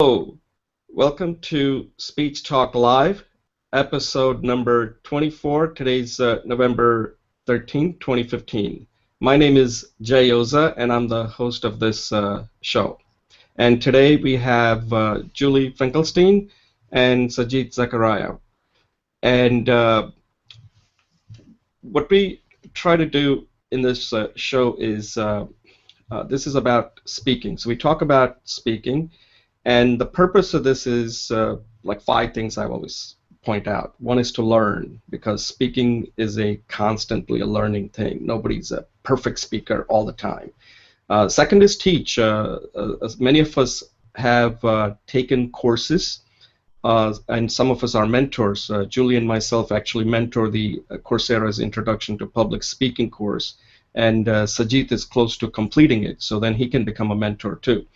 Hello, welcome to Speech Talk Live, episode number 24. Today's November 13th, 2015. My name is Jay Oza, and I'm the host of this show. And today we have Julie Finkelstein and Sajid Zakaria. And what we try to do in this show is this is about speaking. So we talk about speaking. And the purpose of this is like five things I always point out. One is to learn, because speaking is a constantly a learning thing. Nobody's a perfect speaker all the time. Second is teach. As many of us have taken courses, and some of us are mentors. Julie and myself actually mentor the Coursera's Introduction to Public Speaking course, and Sajid is close to completing it, so then he can become a mentor too.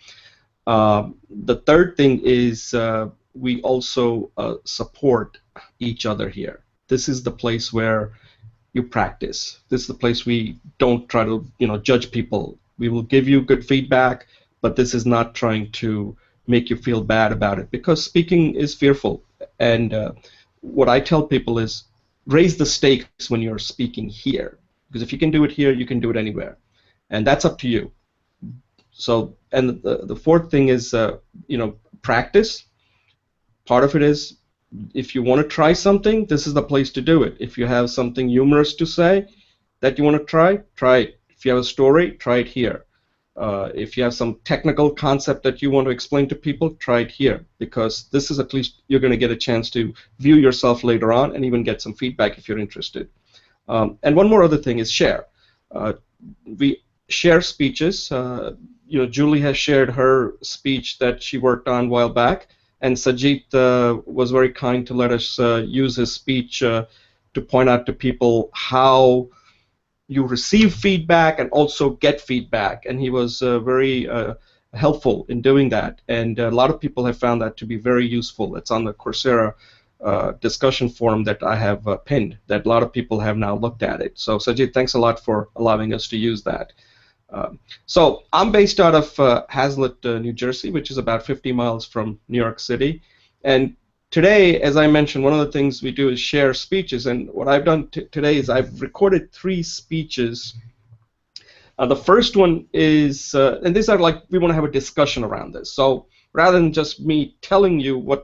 The third thing is we also support each other here. This is the place where you practice. This is the place we don't try to, judge people. We will give you good feedback, but this is not trying to make you feel bad about it, because speaking is fearful. And what I tell people is raise the stakes when you're speaking here, because if you can do it here, you can do it anywhere, and that's up to you. So, and the fourth thing is, practice. Part of it is, if you want to try something, this is the place to do it. If you have something humorous to say that you want to try it. If you have a story, try it here. If you have some technical concept that you want to explain to people, try it here, because this is at least you're going to get a chance to view yourself later on and even get some feedback if you're interested. And one more other thing is share. We share speeches. Julie has shared her speech that she worked on a while back, and Sajid was very kind to let us use his speech to point out to people how you receive feedback and also get feedback, and he was very helpful in doing that, and a lot of people have found that to be very useful. It's on the Coursera discussion forum that I have pinned, that a lot of people have now looked at it. So Sajid, thanks a lot for allowing us to use that. So I'm based out of Hazlet, New Jersey, which is about 50 miles from New York City. And today, as I mentioned, one of the things we do is share speeches. And what I've done today is I've recorded 3 speeches. The first one is, and these are like, we want to have a discussion around this. So rather than just me telling you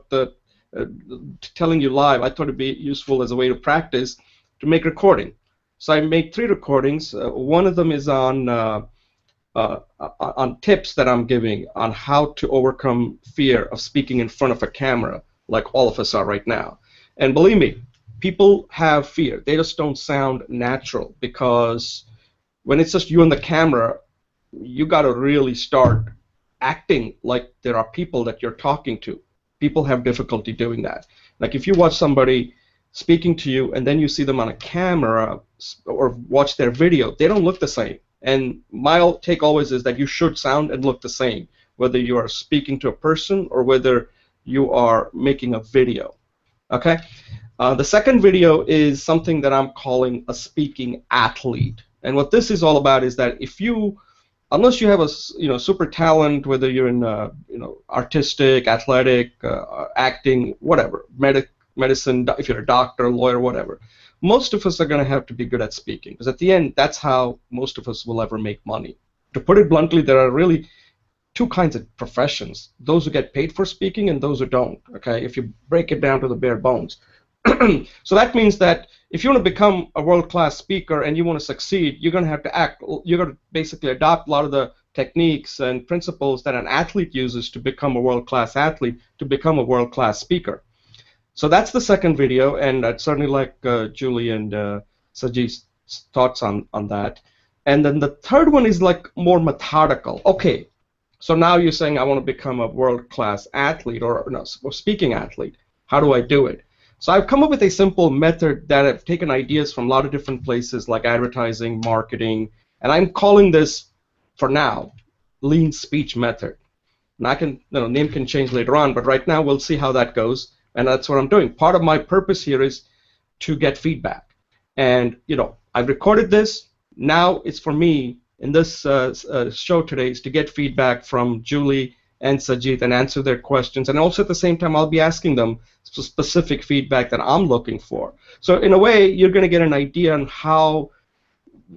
telling you live, I thought it'd be useful as a way to practice to make recording. So I made 3 recordings. One of them is on tips that I'm giving on how to overcome fear of speaking in front of a camera, like all of us are right now. And believe me, people have fear. They just don't sound natural, because when it's just you and the camera, you got to really start acting like there are people that you're talking to. People have difficulty doing that. Like if you watch somebody speaking to you and then you see them on a camera or watch their video, they don't look the same. And my take always is that you should sound and look the same, whether you are speaking to a person or whether you are making a video. Okay? The second video is something that I'm calling a speaking athlete. And what this is all about is that unless you have a super talent, whether you're in artistic, athletic, acting, whatever, medicine, if you're a doctor, lawyer, whatever, most of us are going to have to be good at speaking, because at the end, that's how most of us will ever make money. To put it bluntly, there are really 2 kinds of professions: those who get paid for speaking and those who don't. Okay, if you break it down to the bare bones. So that means that if you want to become a world-class speaker and you want to succeed, you're going to have to act. You're going to basically adopt a lot of the techniques and principles that an athlete uses to become a world-class athlete, to become a world-class speaker. So that's the second video, and I'd certainly like Julie and Sajid's thoughts on that. And then the third one is like more methodical. Okay, so now you're saying I want to become a world-class athlete or speaking athlete. How do I do it? So I've come up with a simple method that I've taken ideas from a lot of different places, like advertising, marketing, and I'm calling this, for now, Lean Speech Method. And name can change later on, but right now we'll see how that goes. And that's what I'm doing. Part of my purpose here is to get feedback. And, I've recorded this. Now it's for me in this show today is to get feedback from Julie and Sajid and answer their questions. And also at the same time, I'll be asking them specific feedback that I'm looking for. So in a way, you're going to get an idea on how,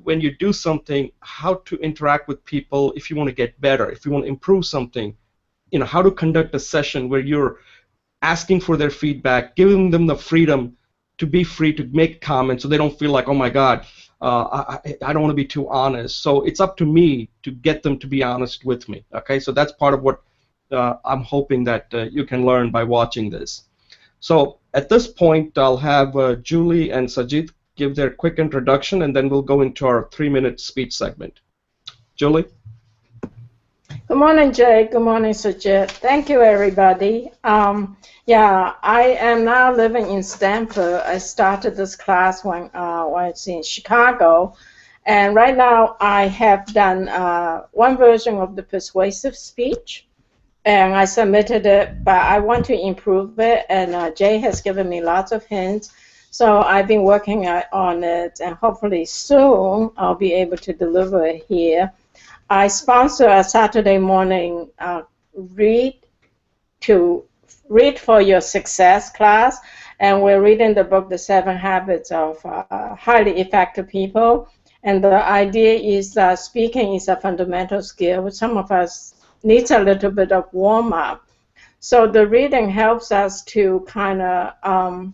when you do something, how to interact with people if you want to get better, if you want to improve something, how to conduct a session where you're asking for their feedback, giving them the freedom to be free to make comments so they don't feel like, oh my God, I don't want to be too honest. So it's up to me to get them to be honest with me. Okay, so that's part of what I'm hoping that you can learn by watching this. So at this point, I'll have Julie and Sajid give their quick introduction, and then we'll go into our 3-minute speech segment. Julie? Good morning, Jay. Good morning, Sajid. Thank you, everybody. Yeah, I am now living in Stanford. I started this class when I was in Chicago. And right now, I have done one version of the persuasive speech. And I submitted it, but I want to improve it. And Jay has given me lots of hints. So I've been working on it. And hopefully soon, I'll be able to deliver it here. I sponsor a Saturday morning read for your success class, and we're reading the book The 7 Habits of Highly Effective People. And the idea is that speaking is a fundamental skill. Some of us needs a little bit of warm up. So the reading helps us to kind of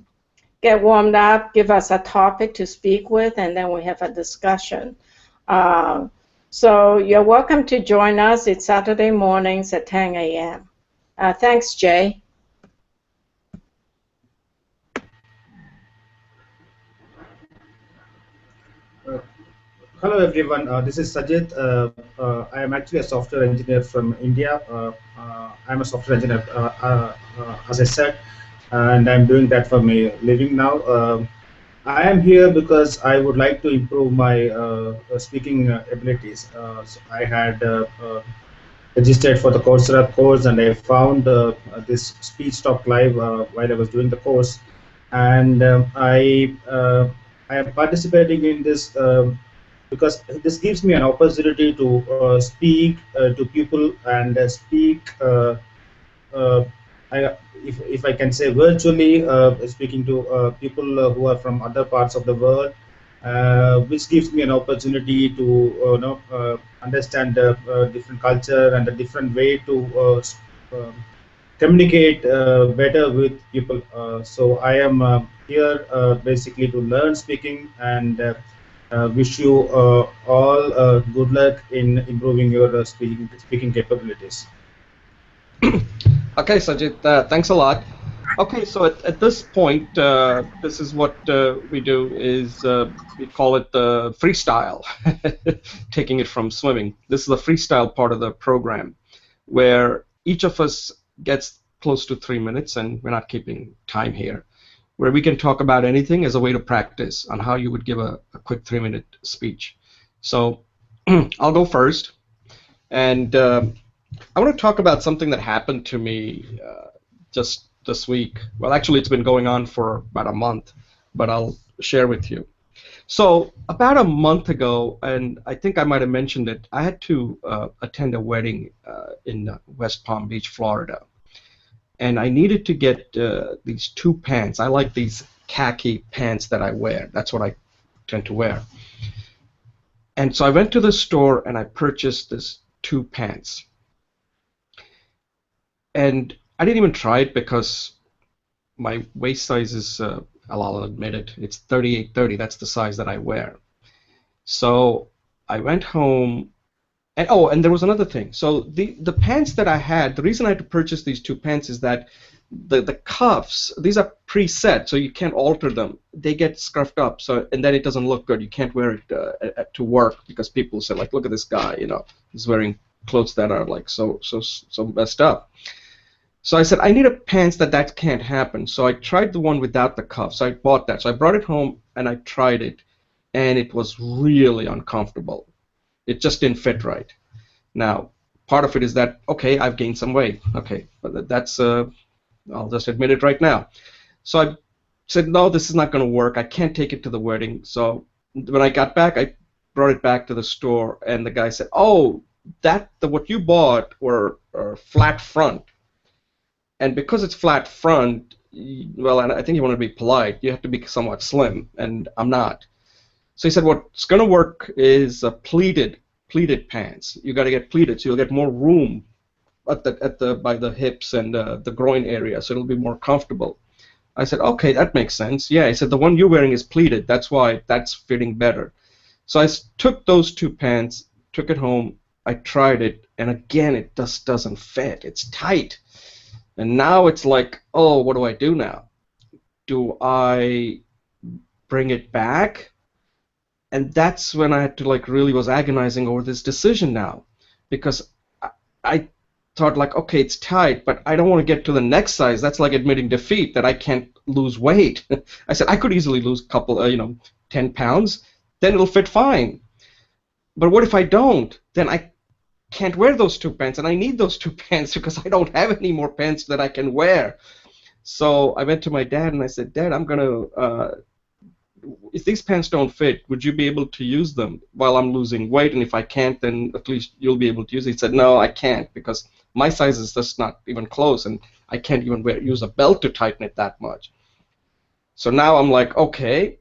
get warmed up, give us a topic to speak with, and then we have a discussion. So you're welcome to join us. It's Saturday mornings at 10 a.m. Thanks, Jay. Hello, everyone. This is Sajid. I am actually a software engineer from India. I'm a software engineer, as I said, and I'm doing that for my living now. I am here because I would like to improve my speaking abilities. So I had registered for the Coursera course, and I found this Speech Talk Live while I was doing the course, and I am participating in this because this gives me an opportunity to speak to people and speak. If I can say virtually, speaking to people who are from other parts of the world, which gives me an opportunity to understand different culture and a different way to communicate better with people. So I am here basically to learn speaking, and wish you all good luck in improving your speaking capabilities. Okay, Sajid, thanks a lot. Okay, so at this point, this is what we do is we call it the freestyle, taking it from swimming. This is the freestyle part of the program, where each of us gets close to 3 minutes, and we're not keeping time here, where we can talk about anything as a way to practice on how you would give a quick 3-minute speech. So I'll go first, and I want to talk about something that happened to me just this week. Well, actually, it's been going on for about a month, but I'll share with you. So about a month ago, and I think I might have mentioned it, I had to attend a wedding in West Palm Beach, Florida. And I needed to get these 2 pants. I like these khaki pants that I wear. That's what I tend to wear. And so I went to the store and I purchased this 2 pants. And I didn't even try it because my waist size is, I'll admit it, it's 38-30. That's the size that I wear. So I went home, and oh, and there was another thing. So the pants that I had, the reason I had to purchase these 2 pants is that the cuffs, these are preset, so you can't alter them. They get scuffed up, so and then it doesn't look good. You can't wear it to work because people say, like, look at this guy, he's wearing clothes that are like so messed up. So I said, I need a pants that can't happen. So I tried the one without the cuffs. I bought that. So I brought it home and I tried it, and it was really uncomfortable. It just didn't fit right. Now, part of it is that, okay, I've gained some weight. Okay, but that's, I'll just admit it right now. So I said, no, this is not going to work. I can't take it to the wedding. So when I got back, I brought it back to the store, and the guy said, oh, what you bought were flat front, and because it's flat front, well, and I think you want to be polite, you have to be somewhat slim, and I'm not. So he said what's going to work is pleated pants. You got to get pleated, so you'll get more room at the by the hips and the groin area, so it'll be more comfortable. I said, okay, that makes sense. Yeah, he said the one you're wearing is pleated. That's why that's fitting better. So I took those two pants, took it home. I tried it, and again, it just doesn't fit. It's tight. And now it's like, oh, what do I do now? Do I bring it back? And that's when I had to really was agonizing over this decision now, because I thought okay, it's tight, but I don't want to get to the next size. That's like admitting defeat that I can't lose weight. I said I could easily lose a couple, 10 pounds, then it'll fit fine. But what if I don't? Then I can't wear those two pants, and I need those two pants because I don't have any more pants that I can wear. So I went to my dad and I said, Dad, I'm gonna if these pants don't fit, would you be able to use them while I'm losing weight? And if I can't, then at least you'll be able to use it. He said, no, I can't, because my size is just not even close, and I can't even use a belt to tighten it that much. So now I'm like, okay,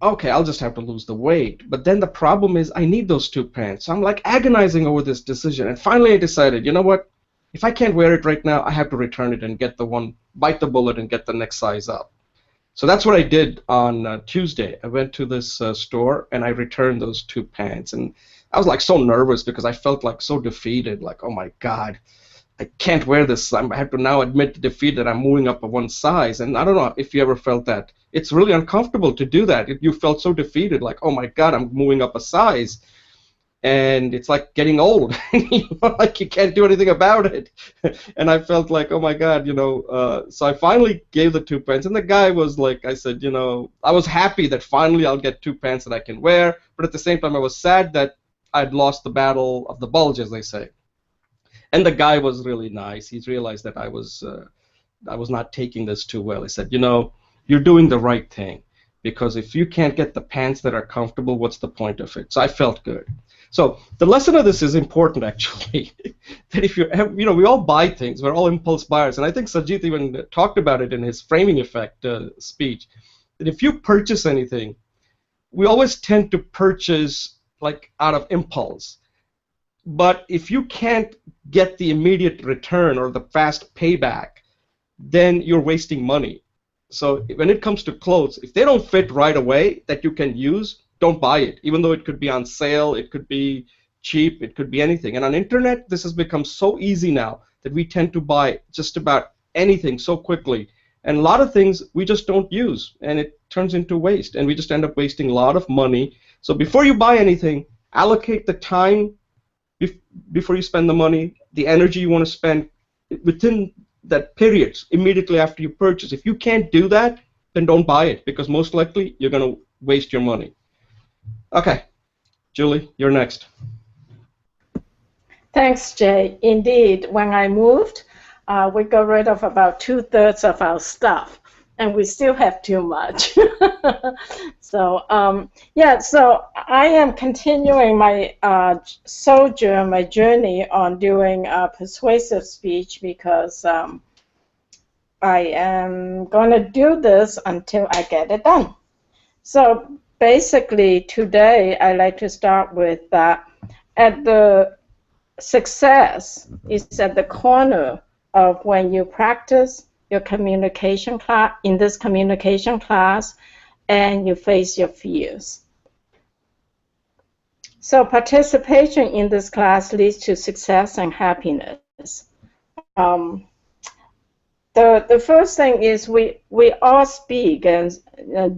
I'll just have to lose the weight. But then the problem is I need those two pants. So I'm agonizing over this decision. And finally I decided, you know what? If I can't wear it right now, I have to return it and get bite the bullet and get the next size up. So that's what I did on Tuesday. I went to this store and I returned those two pants. And I was so nervous because I felt so defeated, oh my God, I can't wear this. I have to now admit to defeat that I'm moving up one size. And I don't know if you ever felt that. It's really uncomfortable to do that. You felt so defeated, oh my God, I'm moving up a size. And it's like getting old. You can't do anything about it. And I felt oh my God, so I finally gave the two pants. And the guy was I said, I was happy that finally I'll get two pants that I can wear. But at the same time, I was sad that I'd lost the battle of the bulge, as they say. And the guy was really nice. He realized that I was not taking this too well. He said, you're doing the right thing, because if you can't get the pants that are comfortable, what's the point of it? So I felt good. So the lesson of this is important, actually, that if we all buy things. We're all impulse buyers. And I think Sajith even talked about it in his framing effect speech, that if you purchase anything, we always tend to purchase out of impulse. But if you can't get the immediate return or the fast payback, then you're wasting money. So when it comes to clothes, if they don't fit right away that you can use, don't buy it. Even though it could be on sale, it could be cheap, it could be anything. And on internet, this has become so easy now that we tend to buy just about anything so quickly. And a lot of things we just don't use, and it turns into waste, and we just end up wasting a lot of money. So before you buy anything, allocate the time before you spend the money, the energy you want to spend within that period, immediately after you purchase. If you can't do that, then don't buy it, because most likely you're going to waste your money. Okay, Julie, you're next. Thanks, Jay. Indeed, when I moved, we got rid of about 2/3 of our stuff, and we still have too much. So so I am continuing my my journey on doing persuasive speech, because I am going to do this until I get it done. So basically, today I like to start with at the success is at the corner of when you practice your communication class, in this communication class, and you face your fears. So participation in this class leads to success and happiness. The first thing is we all speak, and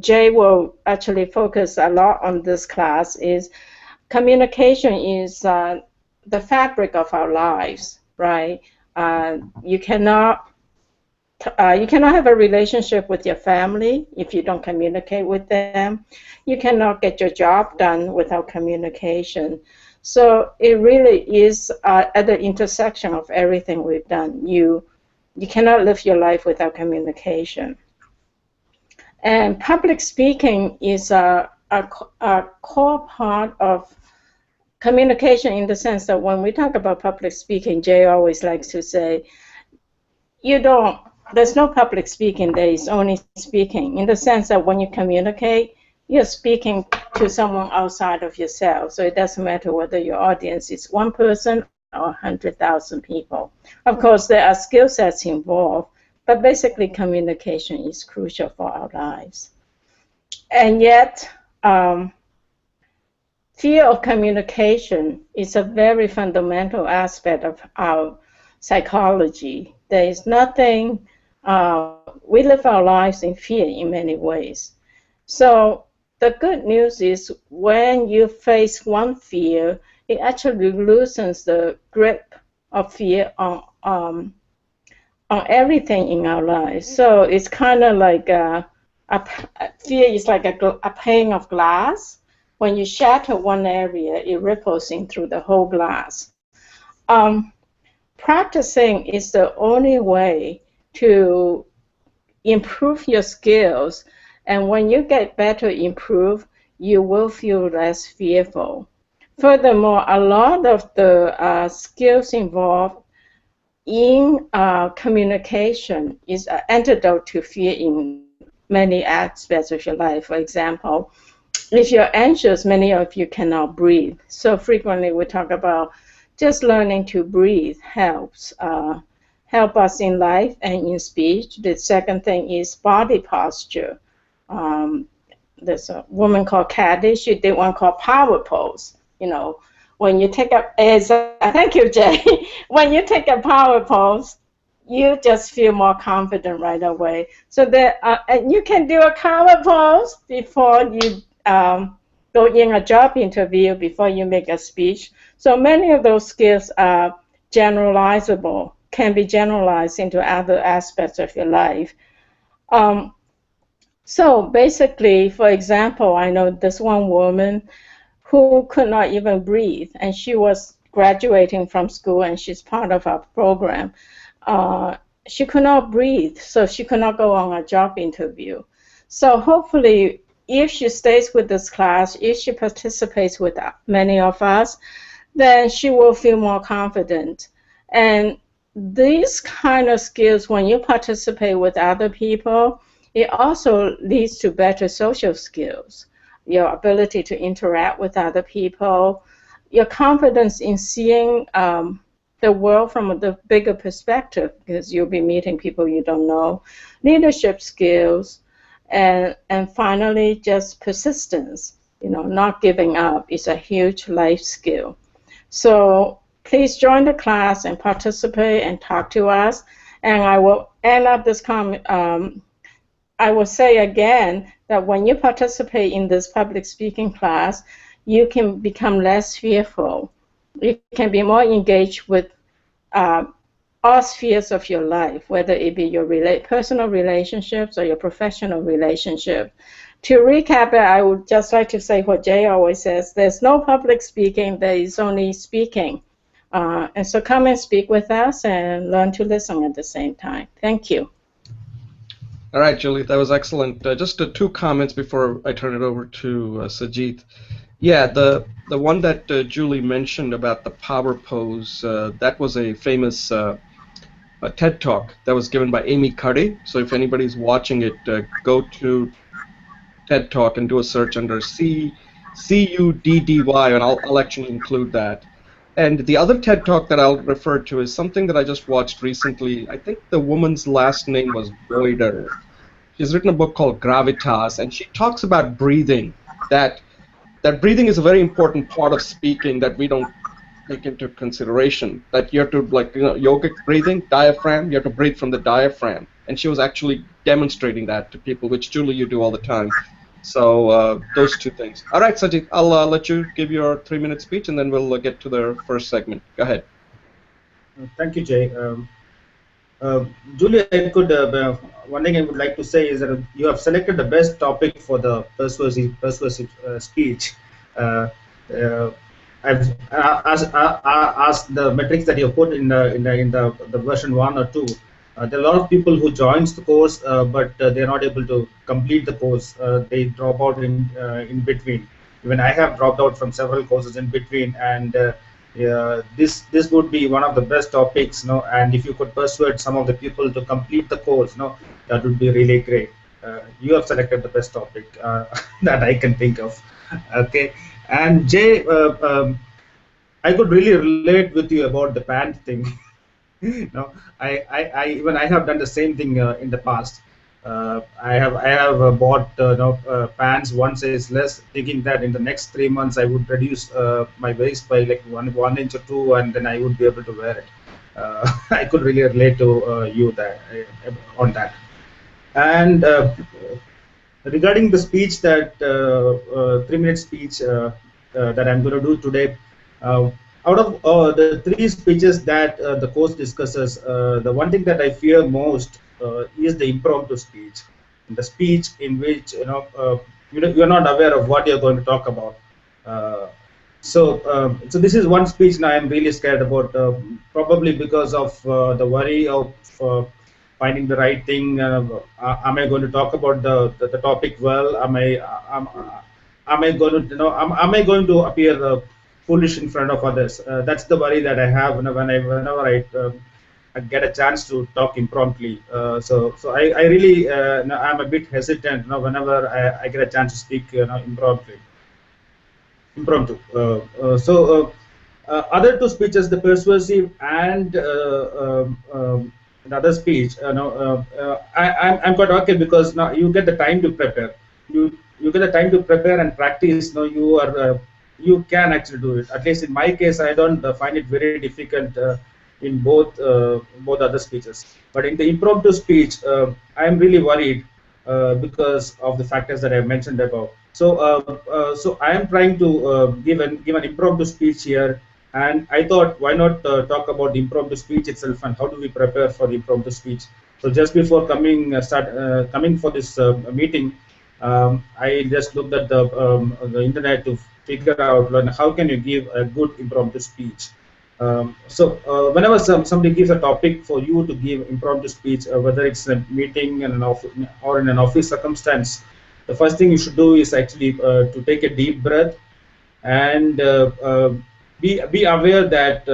Jay will actually focus a lot on this class, is communication is the fabric of our lives, right? You cannot have a relationship with your family if you don't communicate with them. You cannot get your job done without communication. So it really is at the intersection of everything we've done. You cannot live your life without communication. And public speaking is a core part of communication in the sense that when we talk about public speaking, Jay always likes to say, there's no public speaking, there is only speaking, in the sense that when you communicate, you're speaking to someone outside of yourself. So it doesn't matter whether your audience is one person or 100,000 people. Of course, there are skill sets involved, but basically communication is crucial for our lives. And yet, fear of communication is a very fundamental aspect of our psychology. There is nothing, we live our lives in fear in many ways. So the good news is when you face one fear, it actually loosens the grip of fear on everything in our lives. So it's kind of like fear is like a pane of glass. When you shatter one area, it ripples in through the whole glass. Practicing is the only way to improve your skills, and when you get better improve, you will feel less fearful. Furthermore, a lot of the skills involved in communication is an antidote to fear in many aspects of your life. For example, if you're anxious, many of you cannot breathe. So frequently we talk about just learning to breathe helps us in life and in speech. The second thing is body posture. There's a woman called Kathy. She did one called power pose. You know, when you take a, thank you, Jay. When you take a power pose, you just feel more confident right away. So that and you can do a power pose before you go in a job interview, before you make a speech. So many of those skills are generalizable, can be generalized into other aspects of your life. So basically, for example, I know this one woman who could not even breathe, and she was graduating from school, and she's part of our program. She could not breathe, so she could not go on a job interview. So hopefully, if she stays with this class, if she participates with many of us, then she will feel more confident. And these kind of skills, when you participate with other people, it also leads to better social skills, your ability to interact with other people, your confidence in seeing the world from the bigger perspective, because you'll be meeting people you don't know, leadership skills, and finally just persistence. You know, not giving up is a huge life skill. So please join the class and participate and talk to us. And I will end up this comment. I will say again that when you participate in this public speaking class, you can become less fearful. You can be more engaged with all spheres of your life, whether it be your personal relationships or your professional relationship. To recap it, I would just like to say what Jay always says: there's no public speaking, there is only speaking. And so come and speak with us and learn to listen at the same time. Thank you. All right, Julie, that was excellent. Just two comments before I turn it over to Sajid. Yeah, the one that Julie mentioned about the power pose, that was a famous a TED Talk that was given by Amy Cuddy. So if anybody's watching it, go to TED Talk and do a search under CUDDY, and I'll actually include that. And the other TED Talk that I'll refer to is something that I just watched recently. I think the woman's last name was Boyder. She's written a book called Gravitas, and she talks about breathing, that breathing is a very important part of speaking that we don't take into consideration, that you have to, like, you know, yogic breathing, diaphragm, you have to breathe from the diaphragm. And she was actually demonstrating that to people, which, Julie, you do all the time. So those two things. All right, Sajid, I'll let you give your 3-minute speech, and then we'll get to the first segment. Go ahead. Thank you, Jay. Julie, I could, one thing I would like to say is that you have selected the best topic for the persuasive speech. I've asked the metrics that you put in the version 1 or 2. There are a lot of people who joins the course, but they're not able to complete the course. They drop out in between. even I have dropped out from several courses in between, and yeah, this would be one of the best topics, and if you could persuade some of the people to complete the course, that would be really great. You have selected the best topic that I can think of. Okay, and Jay, I could really relate with you about the pant thing. No, even I have done the same thing in the past. I have bought pants one size less, thinking that in the next 3 months I would reduce my waist by like one inch or two, and then I would be able to wear it. I could really relate to you that on that. And regarding the speech that 3-minute speech that I'm going to do today, uh, out of the three speeches that the course discusses, the one thing that I fear most is the impromptu speech, the speech in which you're not aware of what you're going to talk about. Uh, so this is one speech now I'm really scared about, probably because of the worry of finding the right thing. Am I going to talk about the topic well? Am I going to am I going to appear foolish in front of others? That's the worry that I have whenever I get a chance to talk impromptu. I really I'm a bit hesitant whenever I get a chance to speak impromptu. Other two speeches, the persuasive and the other speech, I'm quite okay because now you get the time to prepare. You get the time to prepare and practice. Now you can actually do it. At least in my case, I don't find it very difficult in both other speeches. But in the impromptu speech, I am really worried because of the factors that I mentioned above. So I am trying to give an impromptu speech here, and I thought, why not talk about the impromptu speech itself and how do we prepare for the impromptu speech? So just before coming for this meeting, I just looked at the internet to figure out how can you give a good impromptu speech. Whenever somebody gives a topic for you to give impromptu speech, whether it's a meeting in or in an office circumstance, the first thing you should do is actually to take a deep breath and be aware that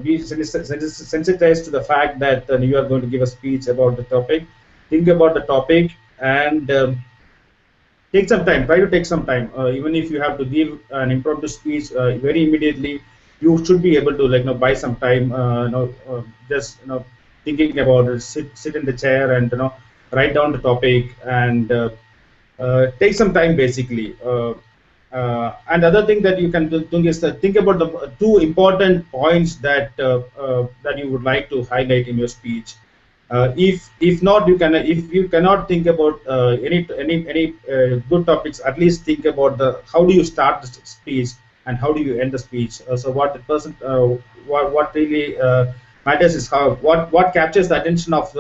be sensitized to the fact that you are going to give a speech about the topic. Think about the topic and take some time. Try to take some time, even if you have to give an impromptu speech very immediately. You should be able to buy some time. Just thinking about it. Sit in the chair and write down the topic and take some time basically. And the other thing that you can do is think about the two important points that that you would like to highlight in your speech. If not, if you cannot think about any good topics, at least think about the how do you start the speech and how do you end the speech. So what the person what really matters is what captures the attention of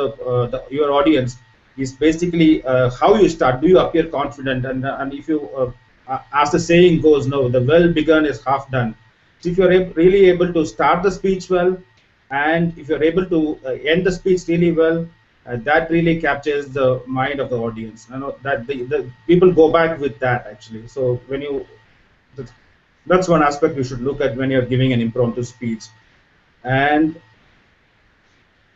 your audience is basically how you start. Do you appear confident? And if you as the saying goes, no, the well begun is half done. So if you're really able to start the speech well, and if you're able to end the speech really well, that really captures the mind of the audience. That the people go back with that actually. So when you that's one aspect you should look at when you're giving an impromptu speech. And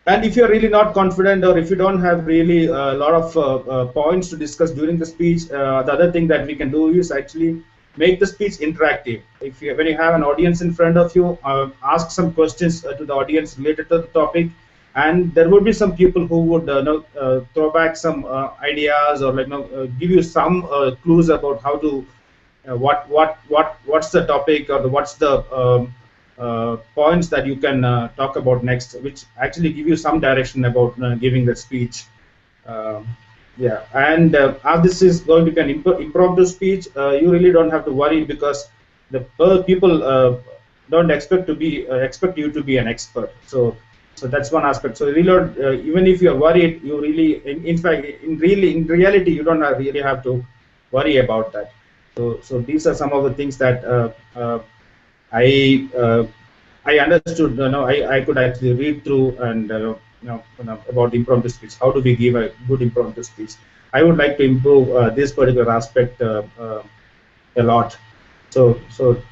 if you're really not confident, or if you don't have really a lot of points to discuss during the speech, the other thing that we can do is actually make the speech interactive. When you have an audience in front of you, ask some questions to the audience related to the topic, and there would be some people who would throw back some ideas or give you some clues about how to what's the topic or what's the points that you can talk about next, which actually give you some direction about giving the speech. Yeah, and as this is going to be an impromptu speech, you really don't have to worry because the people don't expect you to be an expert. So that's one aspect. So really, even if you're worried, you really, in fact, in reality, you don't really have to worry about that. So these are some of the things that I understood. I could actually read through and about impromptu speech. How do we give a good impromptu speech? I would like to improve this particular aspect a lot. So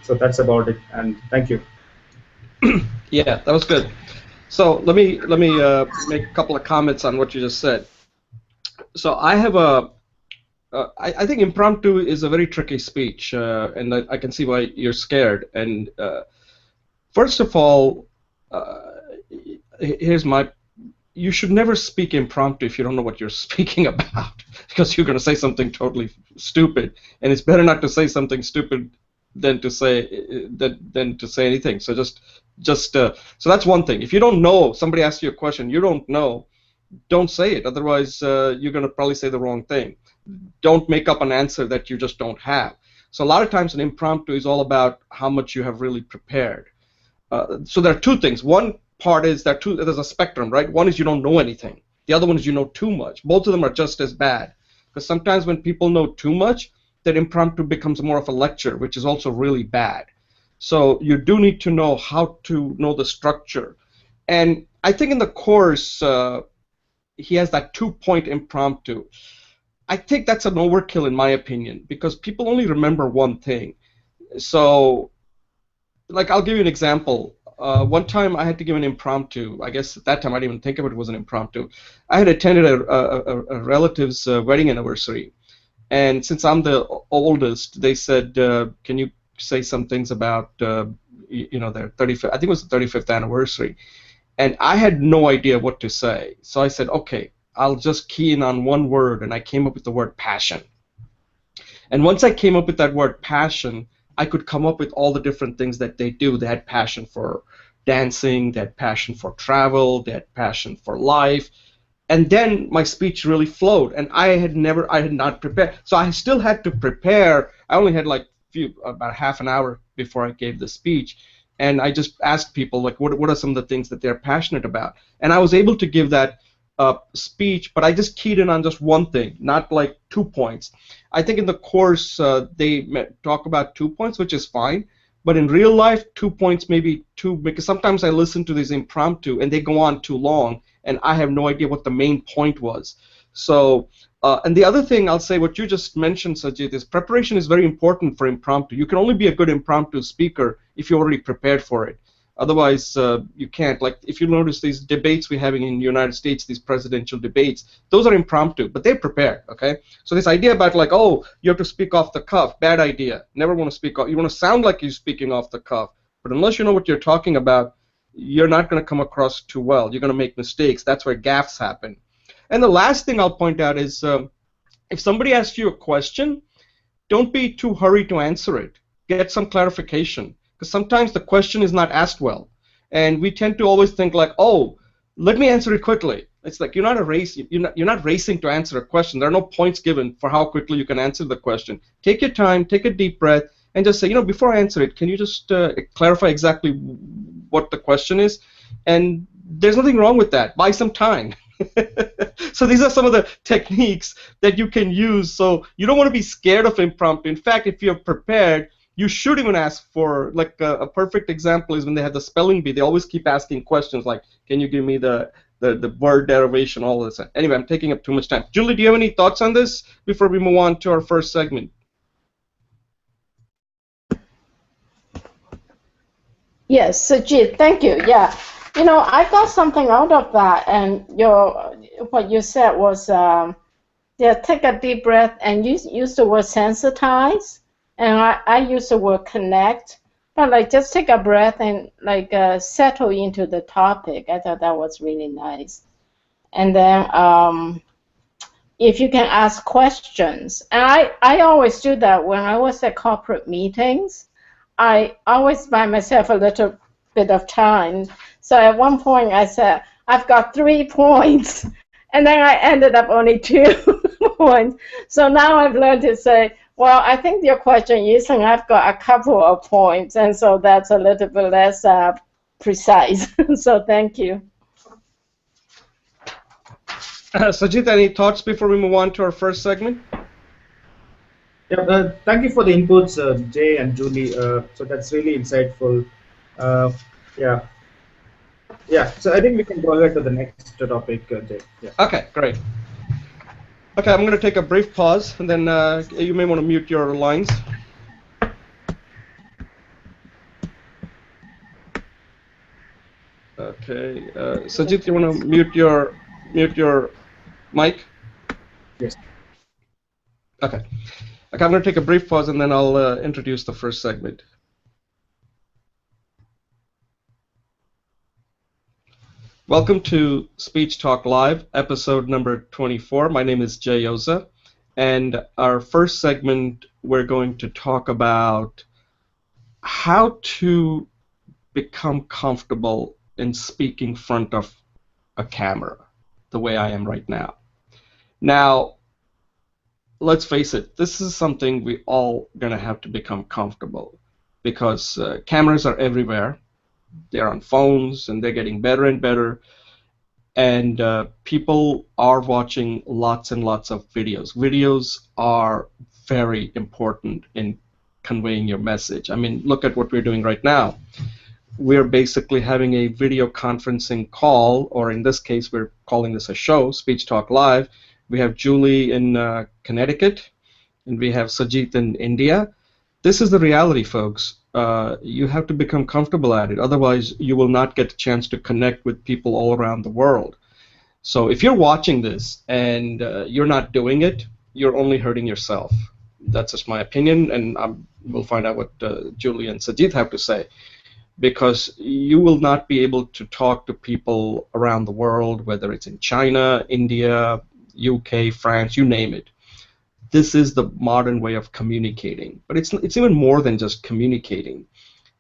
that's about it. And thank you. Yeah, that was good. So let me make a couple of comments on what you just said. So I have I think impromptu is a very tricky speech, and I can see why you're scared. And first of all, here's my: you should never speak impromptu if you don't know what you're speaking about, because you're going to say something totally stupid, and it's better not to say something stupid than to say anything. So so that's one thing. If you don't know, somebody asks you a question, you don't know, don't say it. Otherwise, you're going to probably say the wrong thing. Don't make up an answer that you just don't have. So a lot of times an impromptu is all about how much you have really prepared. So there are two things. One part is that there's a spectrum, right? One is you don't know anything. The other one is you know too much. Both of them are just as bad. Because sometimes when people know too much, that impromptu becomes more of a lecture, which is also really bad. So you do need to know how to know the structure. And I think in the course, he has that 2-point impromptu. I think that's an overkill in my opinion, because people only remember one thing. So, like, I'll give you an example. One time I had to give an impromptu. I guess at that time I didn't even think of it was an impromptu. I had attended a relative's wedding anniversary, and since I'm the oldest, they said, "Can you say some things about their 35th? I think it was the 35th anniversary." And I had no idea what to say, so I said, "Okay, I'll just key in on one word," and I came up with the word passion. And once I came up with that word passion, I could come up with all the different things that they do. They had passion for dancing, they had passion for travel, they had passion for life. And then my speech really flowed, and I had not prepared. So I still had to prepare. I only had like about half an hour before I gave the speech. And I just asked people, like, what are some of the things that they're passionate about? And I was able to give that speech, but I just keyed in on just one thing, not like 2 points. I think in the course they talk about 2 points, which is fine, but in real life 2 points may be too, because sometimes I listen to these impromptu and they go on too long and I have no idea what the main point was. So, and the other thing I'll say, what you just mentioned, Sajid, is preparation is very important for impromptu. You can only be a good impromptu speaker if you're already prepared for it. Otherwise, you can't. Like, if you notice these debates we're having in the United States, these presidential debates, those are impromptu, but they're prepared, okay? So this idea about, like, oh, you have to speak off the cuff, bad idea. Never want to speak off. You want to sound like you're speaking off the cuff, but unless you know what you're talking about, you're not going to come across too well. You're going to make mistakes. That's where gaffes happen. And the last thing I'll point out is if somebody asks you a question, don't be too hurried to answer it. Get some clarification. Because sometimes the question is not asked well, and we tend to always think like, oh, let me answer it quickly. It's like you're not a race. You're not racing to answer a question. There are no points given for how quickly you can answer the question. Take your time, take a deep breath, and just say, before I answer it, can you just clarify exactly what the question is? And there's nothing wrong with that. Buy some time. So these are some of the techniques that you can use. So you don't want to be scared of impromptu. In fact, if you're prepared, you should even ask for, like, a perfect example is when they have the spelling bee. They always keep asking questions like, can you give me the word derivation, all of this. Anyway, I'm taking up too much time. Julie, do you have any thoughts on this before we move on to our first segment? Yes, Sajid, thank you. Yeah, I got something out of that, and what you said was, take a deep breath and use the word sensitize. And I use the word connect, but like just take a breath and like settle into the topic. I thought that was really nice. And then if you can ask questions, and I always do that when I was at corporate meetings. I always buy myself a little bit of time. So at one point I said, I've got 3 points, and then I ended up only 2 points. So now I've learned to say, well, I think your question is, and I've got a couple of points, and so that's a little bit less precise. So thank you. Sajid, any thoughts before we move on to our first segment? Yeah, thank you for the inputs, Jay and Julie. So that's really insightful. Yeah. So I think we can go ahead to the next topic, Jay. Yeah. Okay, great. Okay, I'm going to take a brief pause, and then you may want to mute your lines. Okay. Sajid, you want to mute your mic? Yes. Okay. Okay, I'm going to take a brief pause and then I'll introduce the first segment. Welcome to Speech Talk Live, episode number 24. My name is Jay Oza, and our first segment we're going to talk about how to become comfortable in speaking in front of a camera, the way I am right now. Now, let's face it, this is something we all gonna have to become comfortable because cameras are everywhere. They're on phones and they're getting better and better. And people are watching lots and lots of videos. Videos are very important in conveying your message. I mean, look at what we're doing right now. We're basically having a video conferencing call, or in this case, we're calling this a show, Speech Talk Live. We have Julie in Connecticut, and we have Sajid in India. This is the reality, folks. You have to become comfortable at it. Otherwise, you will not get a chance to connect with people all around the world. So if you're watching this and you're not doing it, you're only hurting yourself. That's just my opinion, and we'll find out what Julie and Sajid have to say. Because you will not be able to talk to people around the world, whether it's in China, India, UK, France, you name it. This is the modern way of communicating. But it's even more than just communicating.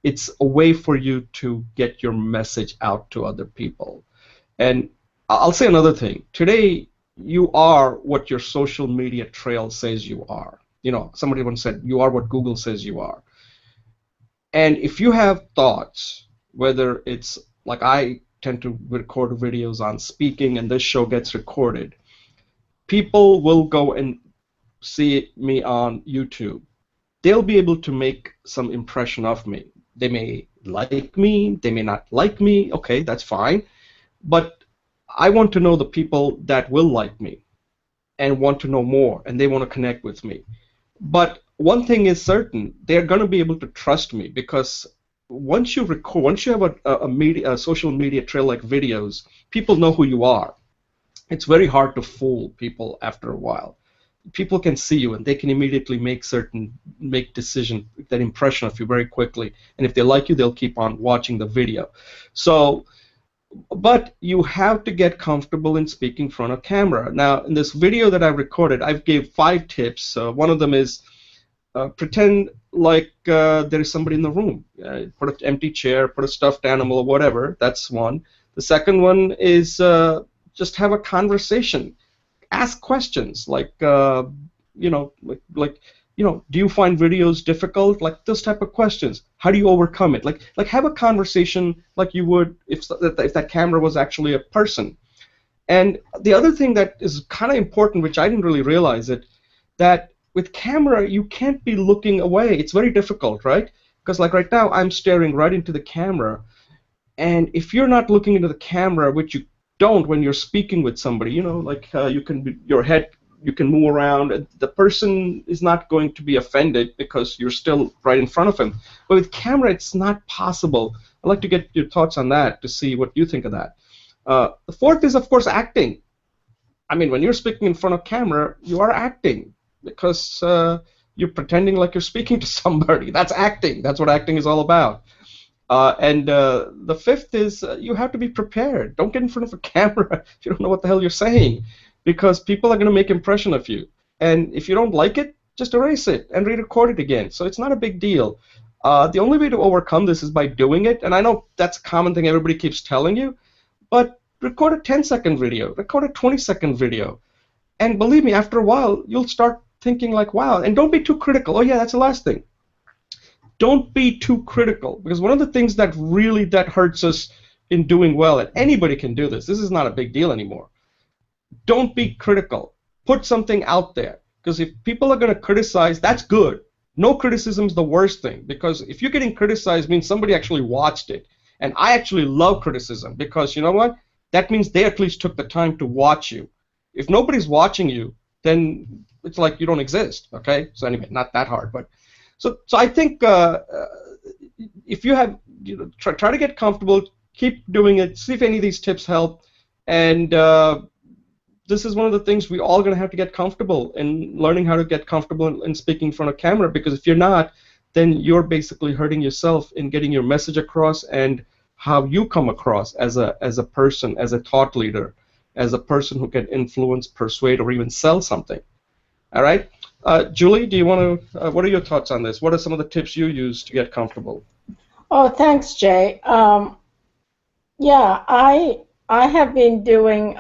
It's a way for you to get your message out to other people. And I'll say another thing. Today, you are what your social media trail says you are. You know, somebody once said, you are what Google says you are. And if you have thoughts, whether it's like I tend to record videos on speaking and this show gets recorded, people will go and see me on YouTube. They'll be able to make some impression of me. They may like me, they may not like me, okay, that's fine. But I want to know the people that will like me and want to know more and they want to connect with me. But one thing is certain, they're going to be able to trust me because once you record, once you have a social media trail like videos, people know who you are. It's very hard to fool people after a while. People can see you and they can immediately make decision, that impression of you very quickly. And if they like you, they'll keep on watching the video. So, but you have to get comfortable in speaking in front of camera. Now, in this video that I recorded, I've gave 5 tips. One of them is pretend like there is somebody in the room. Put an empty chair, put a stuffed animal or whatever. That's one. The second one is just have a conversation. Ask questions like, do you find videos difficult? Like those type of questions. How do you overcome it? Like have a conversation like you would if that camera was actually a person. And the other thing that is kind of important, which I didn't really realize it, that with camera you can't be looking away. It's very difficult, right? Because like right now I'm staring right into the camera, and if you're not looking into the camera, which you don't when you're speaking with somebody, you can move around, and the person is not going to be offended because you're still right in front of him. But with camera, it's not possible. I'd like to get your thoughts on that to see what you think of that. The fourth is, of course, acting. I mean, when you're speaking in front of camera, you are acting because you're pretending like you're speaking to somebody. That's acting. That's what acting is all about. And the fifth is you have to be prepared. Don't get in front of a camera if you don't know what the hell you're saying, because people are going to make impression of you. And if you don't like it, just erase it and re-record it again. So it's not a big deal. The only way to overcome this is by doing it. And I know that's a common thing everybody keeps telling you, but record a 10-second video, record a 20-second video. And believe me, after a while, you'll start thinking like, wow, and don't be too critical. Oh yeah, that's the last thing. Don't be too critical, because one of the things that really hurts us in doing well, and anybody can do this, this is not a big deal anymore. Don't be critical. Put something out there, because if people are going to criticize, that's good. No criticism is the worst thing, because if you're getting criticized, it means somebody actually watched it. And I actually love criticism, because you know what? That means they at least took the time to watch you. If nobody's watching you, then it's like you don't exist, okay? So anyway, not that hard, but so I think if you have, try to get comfortable, keep doing it. See if any of these tips help. And this is one of the things we all going to have to get comfortable in learning how to get comfortable in speaking in front of camera, because if you're not, then you're basically hurting yourself in getting your message across and how you come across as a person, as a thought leader, as a person who can influence, persuade, or even sell something. All right, Julie, do you want to? What are your thoughts on this? What are some of the tips you use to get comfortable? Oh, thanks, Jay. Yeah, I have been doing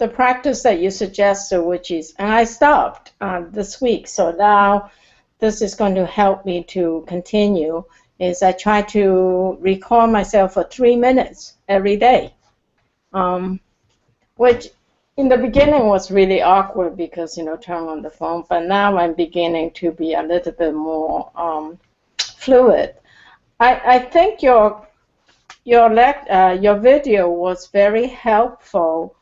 the practice that you suggested, which is, and I stopped this week, so now this is going to help me to continue, is I try to record myself for 3 minutes every day, which in the beginning was really awkward because, you know, turn on the phone, but now I'm beginning to be a little bit more fluid. I think your video was very helpful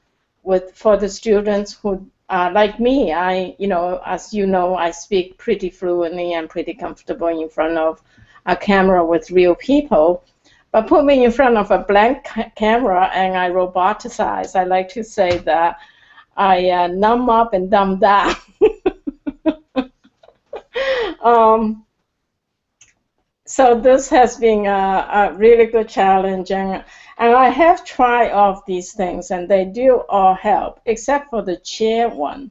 for the students who like me. As you know, I speak pretty fluently and pretty comfortable in front of a camera with real people. But put me in front of a blank camera and I roboticize. I like to say that I numb up and dumb down. So this has been a really good challenge, and I have tried all of these things, and they do all help, except for the chair one.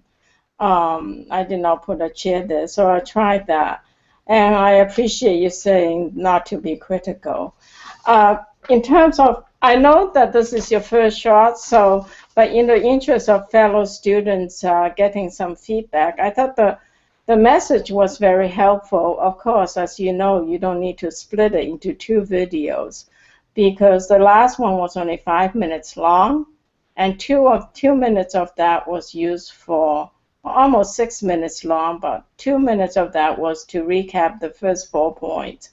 I did not put a chair there, so I tried that. And I appreciate you saying not to be critical. In terms of, I know that this is your first shot, but in the interest of fellow students getting some feedback, I thought the message was very helpful. Of course, as you know, you don't need to split it into 2 videos, because the last one was only 5 minutes long, and 2 minutes of that was used for almost 6 minutes long, but 2 minutes of that was to recap the first 4 points.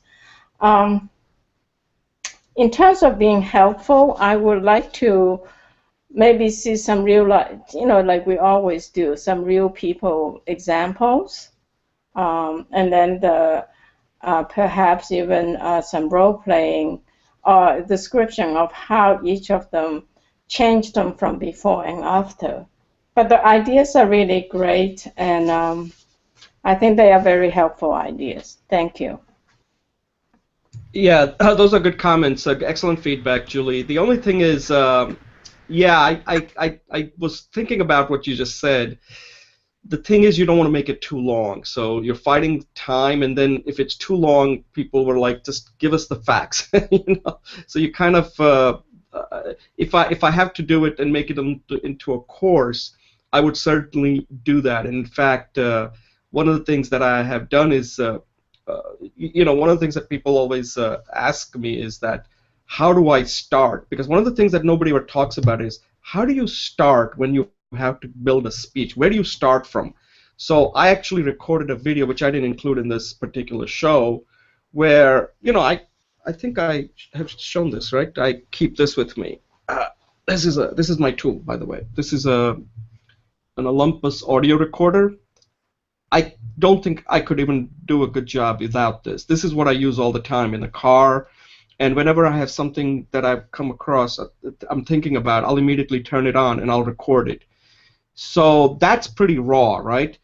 In terms of being helpful, I would like to maybe see some real life, like we always do, some real people examples, and then perhaps even some role-playing description of how each of them changed them from before and after. But the ideas are really great, and I think they are very helpful ideas. Thank you. Yeah, those are good comments. Excellent feedback, Julie. The only thing is, yeah, I was thinking about what you just said. The thing is, you don't want to make it too long. So you're fighting time, and then if it's too long, people were like, just give us the facts. So you kind of, if I have to do it and make it into a course, I would certainly do that. And in fact, one of the things that I have done is, one of the things that people always ask me is that, how do I start? Because one of the things that nobody ever talks about is, how do you start when you have to build a speech? Where do you start from? So I actually recorded a video, which I didn't include in this particular show, where, I think I have shown this, right? I keep this with me. This is my tool, by the way. This is an Olympus audio recorder. I don't think I could even do a good job without this. This is what I use all the time in the car, and whenever I have something that I've come across, I'm thinking about, I'll immediately turn it on and I'll record it. So that's pretty raw, right?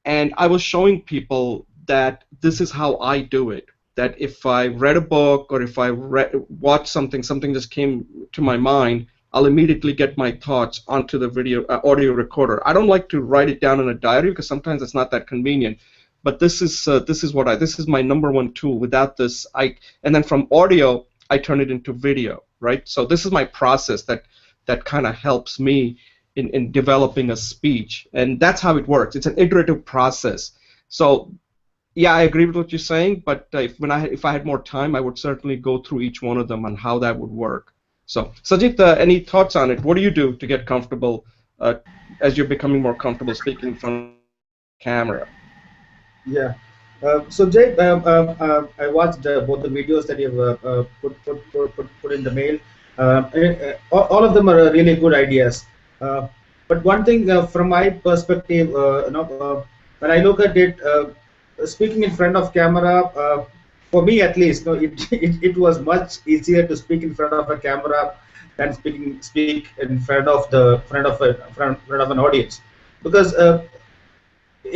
And I was showing people that this is how I do it. That if I read a book or if I watch something just came to my mind, I'll immediately get my thoughts onto the video audio recorder. I don't like to write it down in a diary because sometimes it's not that convenient. But this is my number one tool. Without this, and then from audio I turn it into video, right? So this is my process that kind of helps me in developing a speech, and that's how it works. It's an iterative process. So yeah, I agree with what you're saying, but if I had more time, I would certainly go through each one of them and how that would work. So, Sajid, any thoughts on it? What do you do to get comfortable as you're becoming more comfortable speaking in front of the camera? Yeah. So Jay, I watched both the videos that you've put in the mail. All of them are really good ideas. But one thing from my perspective, when I look at it, speaking in front of camera, for me at least, no, it was much easier to speak in front of a camera than speak in front of front of an audience, because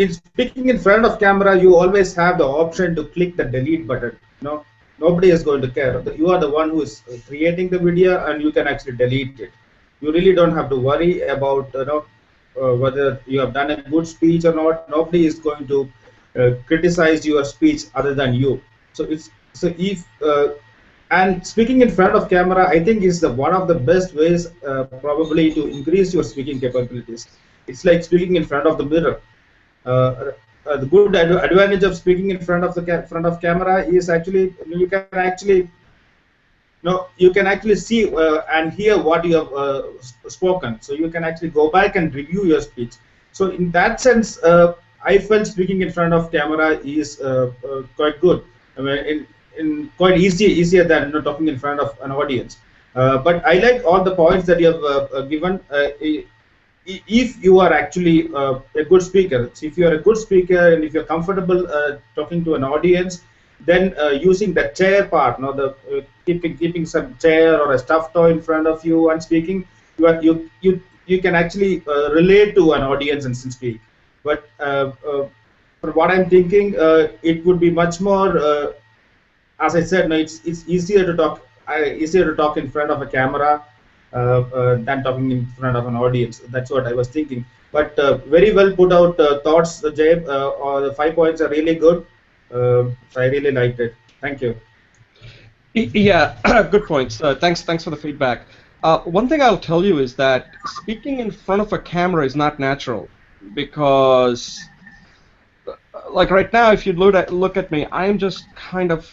in speaking in front of camera, you always have the option to click the delete button. Nobody is going to care. You are the one who is creating the video, and you can actually delete it. You really don't have to worry about whether you have done a good speech or not. Nobody is going to criticize your speech other than you. So if and speaking in front of camera, I think is one of the best ways probably to increase your speaking capabilities. It's like speaking in front of the mirror. The good advantage of speaking in front of the front of camera is actually you can actually see and hear what you have spoken. So you can actually go back and review your speech. So in that sense, I felt speaking in front of camera is quite good. I mean, in quite easier than talking in front of an audience. But I like all the points that you have given. If you are actually a good speaker, so if you are a good speaker and if you're comfortable talking to an audience, then using the chair part, keeping some chair or a stuffed toy in front of you and speaking, you can actually relate to an audience and speak. But from what I'm thinking, it would be much more. As I said, it's easier to talk in front of a camera than talking in front of an audience. That's what I was thinking. But very well put out thoughts, Jay. The 5 points are really good. I really liked it. Thank you. Yeah, good points. Thanks for the feedback. One thing I'll tell you is that speaking in front of a camera is not natural, because like right now, if you look at me, I'm just kind of,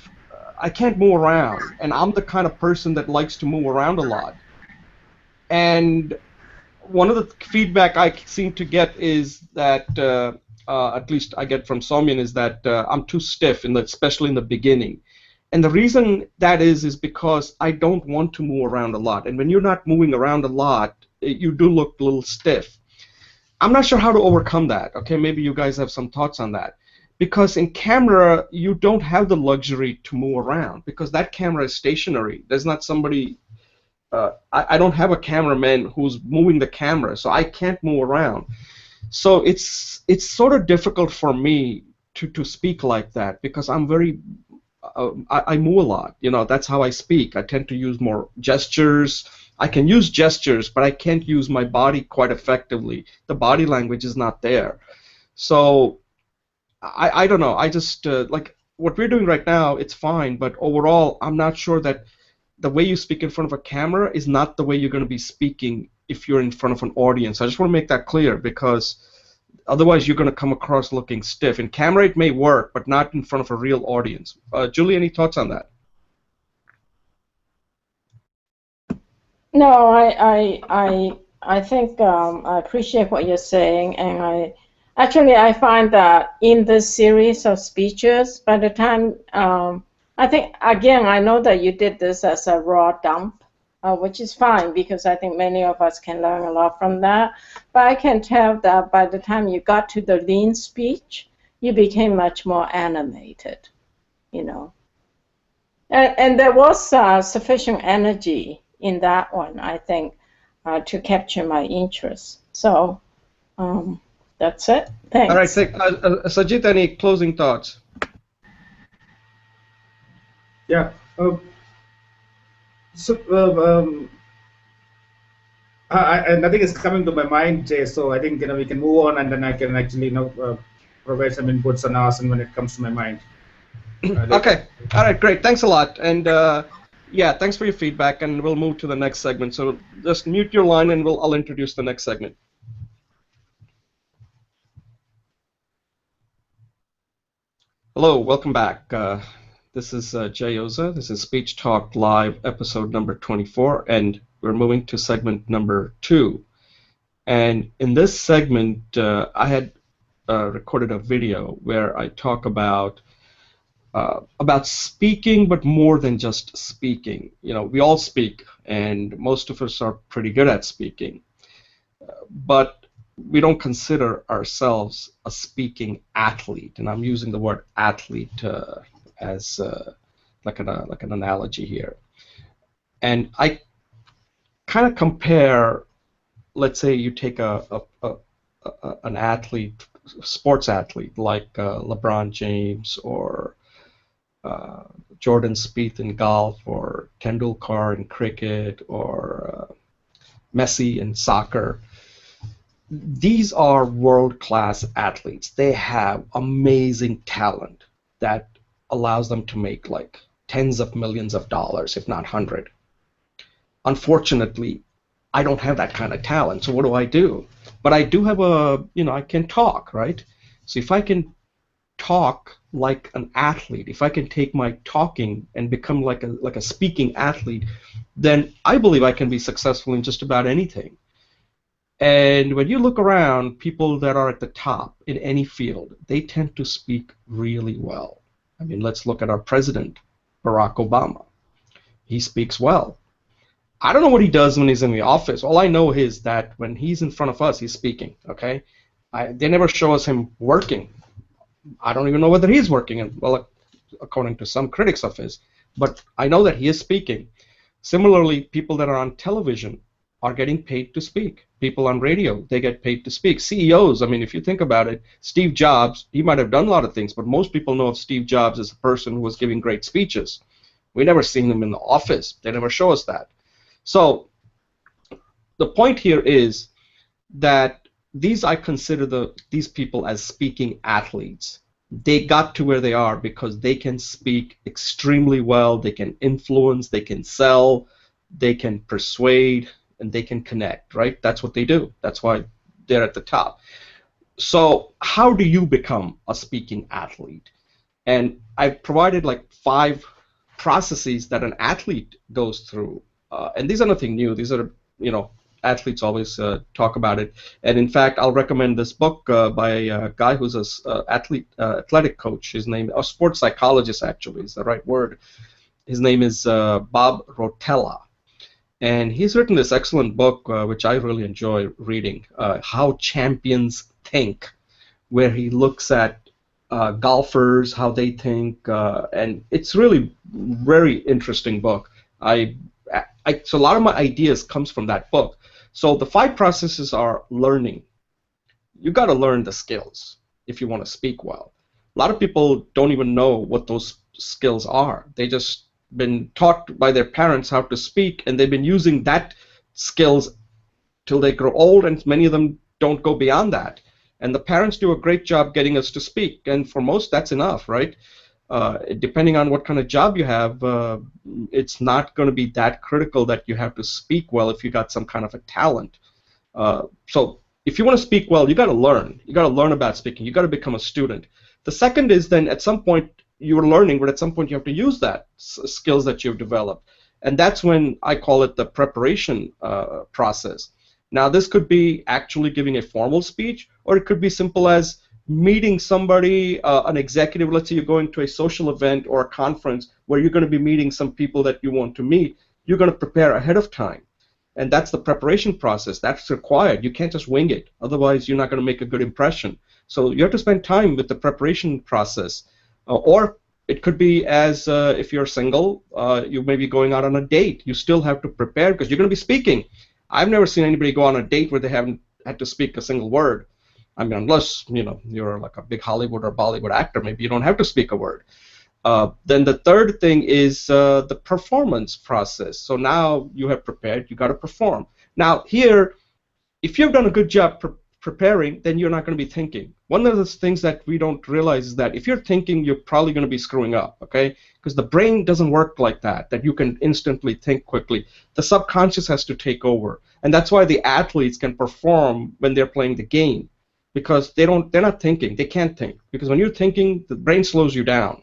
I can't move around, and I'm the kind of person that likes to move around a lot. And one of the feedback I seem to get is that, at least I get from Soumyan, is that I'm too stiff, especially in the beginning. And the reason that is because I don't want to move around a lot. And when you're not moving around a lot, you do look a little stiff. I'm not sure how to overcome that. Okay, maybe you guys have some thoughts on that. Because in camera, you don't have the luxury to move around, because that camera is stationary. There's not somebody. I don't have a cameraman who's moving the camera, so I can't move around. So it's sort of difficult for me to speak like that, because I'm very I move a lot. That's how I speak. I tend to use more gestures. I can use gestures, but I can't use my body quite effectively. The body language is not there. So I don't know. I just like what we're doing right now. It's fine, but overall, I'm not sure that the way you speak in front of a camera is not the way you're going to be speaking if you're in front of an audience. I just want to make that clear, because otherwise you're going to come across looking stiff. In camera it may work, but not in front of a real audience. Julie, any thoughts on that? No, I think I appreciate what you're saying, and I find that in this series of speeches, by the time I think, again, I know that you did this as a raw dump, which is fine, because I think many of us can learn a lot from that. But I can tell that by the time you got to the lean speech, you became much more animated, And there was sufficient energy in that one, I think, to capture my interest. So that's it. Thanks. All right, Sajid, any closing thoughts? Yeah. Nothing is coming to my mind, Jay. So I think we can move on, and then I can actually provide some inputs and ask when it comes to my mind. Okay. All right. Great. Thanks a lot. And yeah, thanks for your feedback. And we'll move to the next segment. So just mute your line, and I'll introduce the next segment. Hello. Welcome back. This is Jay Oza. This is Speech Talk Live, episode number 24, and we're moving to segment number 2. And in this segment, I had recorded a video where I talk about speaking, but more than just speaking. We all speak, and most of us are pretty good at speaking, but we don't consider ourselves a speaking athlete, and I'm using the word athlete as like an analogy here. And I kind of compare, let's say you take an athlete, sports athlete like LeBron James or Jordan Spieth in golf, or Tendulkar in cricket, or Messi in soccer. These are world-class athletes. They have amazing talent that allows them to make like tens of millions of dollars, if not hundred. Unfortunately, I don't have that kind of talent, so what do? But I do have I can talk, right? So if I can talk like an athlete, if I can take my talking and become like a speaking athlete, then I believe I can be successful in just about anything. And when you look around, people that are at the top in any field, they tend to speak really well. I mean, let's look at our president, Barack Obama. He speaks well. I don't know what he does when he's in the office. All I know is that when he's in front of us, he's speaking, okay? They never show us him working. I don't even know whether he's working, well, according to some critics of his, but I know that he is speaking. Similarly, people that are on television are getting paid to speak. People on radio, they get paid to speak. CEOs, I mean, if you think about it, Steve Jobs, he might have done a lot of things, but most people know of Steve Jobs as a person who was giving great speeches. We never seen him in the office. They never show us that. So the point here is that I consider these people as speaking athletes. They got to where they are because they can speak extremely well, they can influence, they can sell, they can persuade, and they can connect, right? That's what they do. That's why they're at the top. So how do you become a speaking athlete? And I've provided like 5 processes that an athlete goes through. And these are nothing new. These are, athletes always talk about it. And in fact, I'll recommend this book by a guy who's an athletic coach. His name, a sports psychologist actually is the right word. His name is Bob Rotella. And he's written this excellent book, which I really enjoy reading, How Champions Think, where he looks at golfers, how they think, and it's really very interesting book. So a lot of my ideas comes from that book. So the 5 processes are learning. You got to learn the skills if you want to speak well. A lot of people don't even know what those skills are. They just been taught by their parents how to speak, and they've been using that skills till they grow old, and many of them don't go beyond that. And the parents do a great job getting us to speak, and for most that's enough, right? Depending on what kind of job you have, it's not going to be that critical that you have to speak well if you got some kind of a talent. So if you want to speak well, you got to learn. You got to learn about speaking. You got to become a student. The second is then at some point you're learning, but at some point you have to use that skills that you've developed, and that's when I call it the preparation process. Now this could be actually giving a formal speech, or it could be simple as meeting somebody, an executive. Let's say you're going to a social event or a conference where you're going to be meeting some people that you want to meet. You're going to prepare ahead of time, and that's the preparation process. That's required. You can't just wing it, otherwise you're not going to make a good impression. So you have to spend time with the preparation process. Or it could be as if you're single, you may be going out on a date. You still have to prepare because you're going to be speaking. I've never seen anybody go on a date where they haven't had to speak a single word. I mean, unless you're like a big Hollywood or Bollywood actor, maybe you don't have to speak a word. Then the third thing is the performance process. So now you have prepared, you got to perform. Now here, if you've done a good job preparing, then you're not going to be thinking. One of the things that we don't realize is that if you're thinking, you're probably going to be screwing up, okay? Because the brain doesn't work like that you can instantly think quickly. The subconscious has to take over, and that's why the athletes can perform when they're playing the game, because they're not thinking. They can't think, because when you're thinking, the brain slows you down,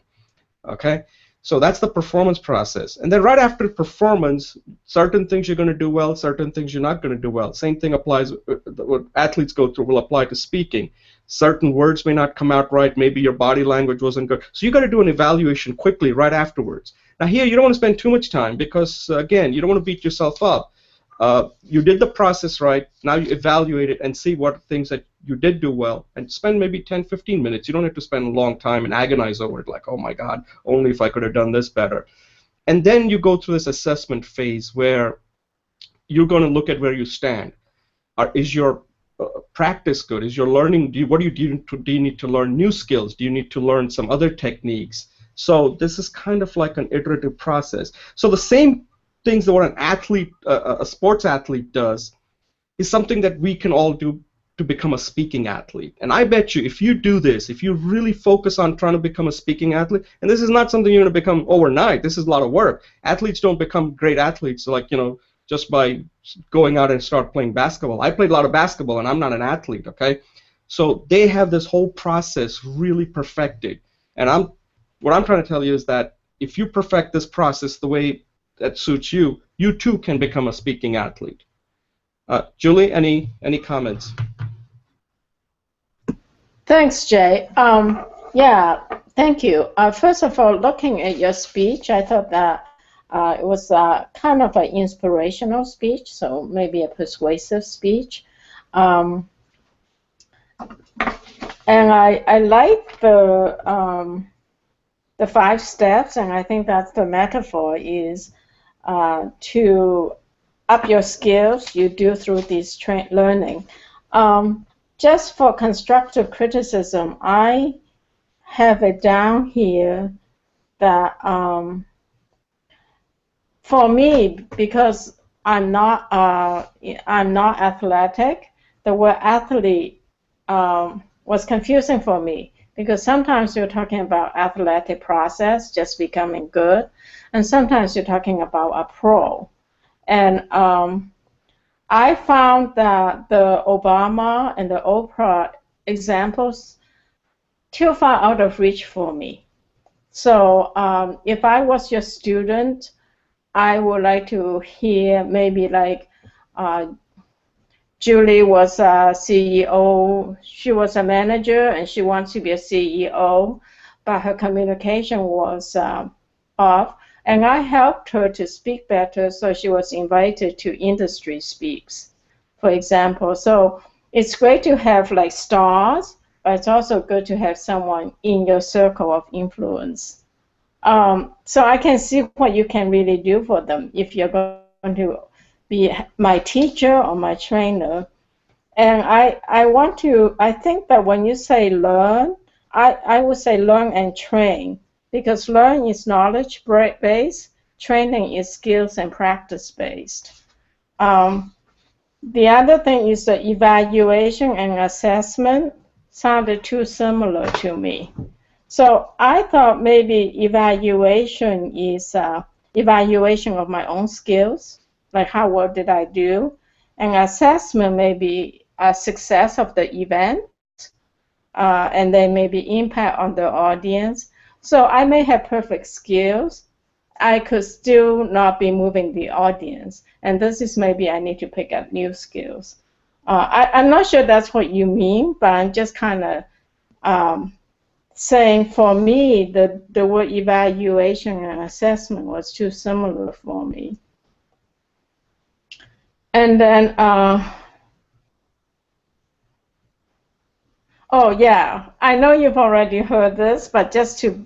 okay? So that's the performance process. And then right after performance, certain things you're going to do well, certain things you're not going to do well. Same thing applies, what athletes go through will apply to speaking. Certain words may not come out right, maybe your body language wasn't good. So you got to do an evaluation quickly right afterwards. Now here, you don't want to spend too much time because, again, you don't want to beat yourself up. You did the process right. Now you evaluate it and see what things that you did do well, and spend maybe 10, 15 minutes. You don't have to spend a long time and agonize over it like, oh my God, only if I could have done this better. And then you go through this assessment phase where you're going to look at where you stand. Is your practice good? Is your learning, what do you need to learn new skills? Do you need to learn some other techniques? So this is kind of like an iterative process. So the same things that what an athlete, a sports athlete does is something that we can all do to become a speaking athlete. And I bet you if you do this, if you really focus on trying to become a speaking athlete, and this is not something you're going to become overnight, this is a lot of work. Athletes don't become great athletes like, just by going out and start playing basketball. I played a lot of basketball and I'm not an athlete, okay? So they have this whole process really perfected. And what I'm trying to tell you is that if you perfect this process the way that suits you, you too can become a speaking athlete. Julie, any comments? Thanks, Jay. Yeah, thank you. First of all, looking at your speech, I thought that it was kind of an inspirational speech, so maybe a persuasive speech. And I like the 5 steps, and I think that's the metaphor is to up your skills you do through this learning. Just for constructive criticism, I have it down here that for me, because I'm not athletic, the word athlete was confusing for me, because sometimes you're talking about athletic process, just becoming good, and sometimes you're talking about a pro. And I found that the Obama and the Oprah examples too far out of reach for me. So if I was your student, I would like to hear maybe like Julie was a CEO, she was a manager and she wants to be a CEO, but her communication was off. And I helped her to speak better, so she was invited to Industry Speaks, for example. So it's great to have like stars, but it's also good to have someone in your circle of influence. So I can see what you can really do for them if you're going to be my teacher or my trainer. And I think that when you say learn, I would say learn and train, because learn is knowledge-based, training is skills and practice-based. The other thing is the evaluation and assessment sounded too similar to me. So I thought maybe evaluation is evaluation of my own skills, like how well did I do, and assessment may be a success of the event, and then maybe impact on the audience. So I may have perfect skills, I could still not be moving the audience, and this is maybe I need to pick up new skills. I'm not sure that's what you mean, but I'm just kind of saying for me the word evaluation and assessment was too similar for me. And then, oh yeah, I know you've already heard this, but just to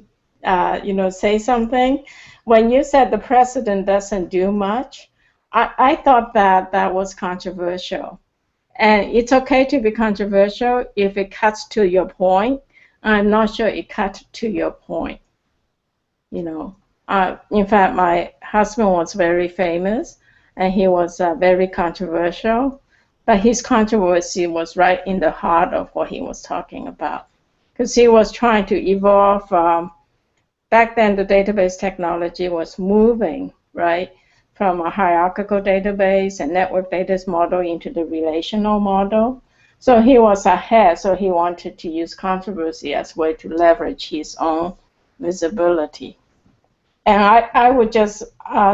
say something. When you said the president doesn't do much, I thought that was controversial. And it's okay to be controversial if it cuts to your point. I'm not sure it cut to your point. In fact, my husband was very famous, and he was very controversial, but his controversy was right in the heart of what he was talking about, because he was trying to evolve. Back then, the database technology was moving, right, from a hierarchical database and network database model into the relational model. So he was ahead, so he wanted to use controversy as a way to leverage his own visibility. And I would just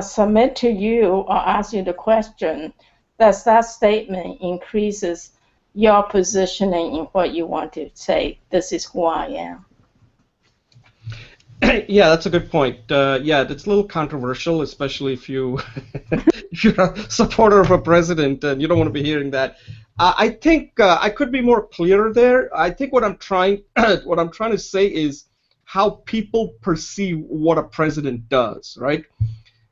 submit to you or ask you the question, does that statement increases your positioning in what you want to say, this is who I am? Yeah, that's a good point. Yeah, it's a little controversial, especially if you if you're a supporter of a president and you don't want to be hearing that. I think I could be more clear there. I think what I'm trying what I'm trying to say is how people perceive what a president does, right?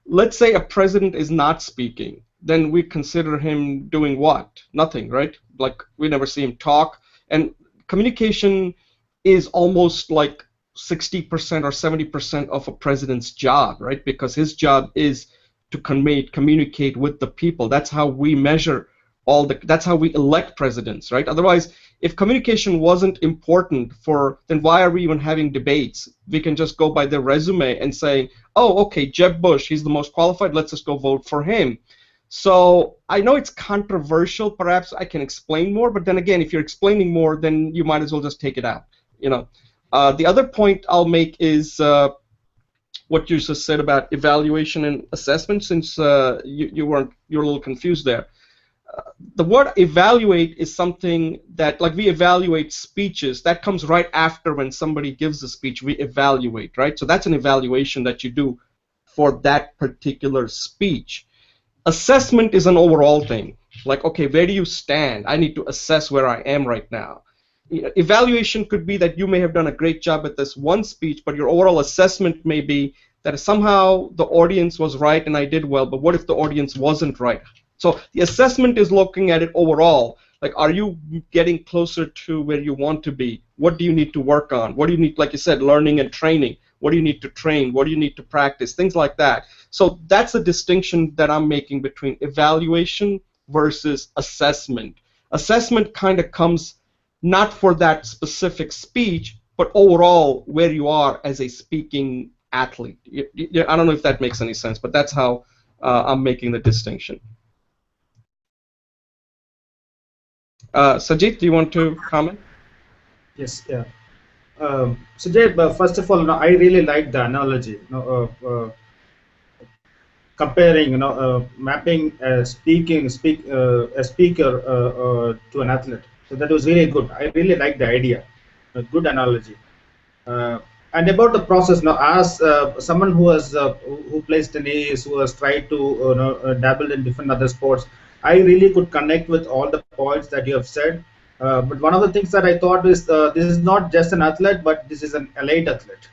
Let's say a president is not speaking, then we consider him doing what? Nothing, right? Like we never see him talk. And communication is almost like 60% or 70% of a president's job, right? Because his job is to communicate with the people. That's how we measure that's how we elect presidents, right? Otherwise, if communication wasn't important then why are we even having debates? We can just go by their resume and say, oh, okay, Jeb Bush, he's the most qualified, let's just go vote for him. So I know it's controversial, perhaps I can explain more, but then again, if you're explaining more, then you might as well just take it out, you know. The other point I'll make is what you just said about evaluation and assessment, since you're a little confused there. The word evaluate is something that, like, we evaluate speeches. That comes right after when somebody gives a speech, we evaluate, right? So that's an evaluation that you do for that particular speech. Assessment is an overall thing. Like, okay, where do you stand? I need to assess where I am right now. Evaluation could be that you may have done a great job at this one speech, but your overall assessment may be that somehow the audience was right and I did well, but what if the audience wasn't right? So the assessment is looking at it overall. Like, are you getting closer to where you want to be? What do you need to work on? What do you need, like you said, learning and training? What do you need to train? What do you need to practice? Things like that. So that's the distinction that I'm making between evaluation versus assessment. Assessment kind of comes not for that specific speech, but overall where you are as a speaking athlete. I don't know if that makes any sense, but that's how I'm making the distinction. Sajid, do you want to comment? Yes, yeah. So, Jay, first of all, I really like the analogy. Comparing, mapping a speaker to an athlete. So that was really good. I really like the idea. A good analogy. And about the process now, as someone who plays tennis, who has tried to dabble in different other sports, I really could connect with all the points that you have said. But one of the things that I thought is this is not just an athlete, but this is an elite athlete,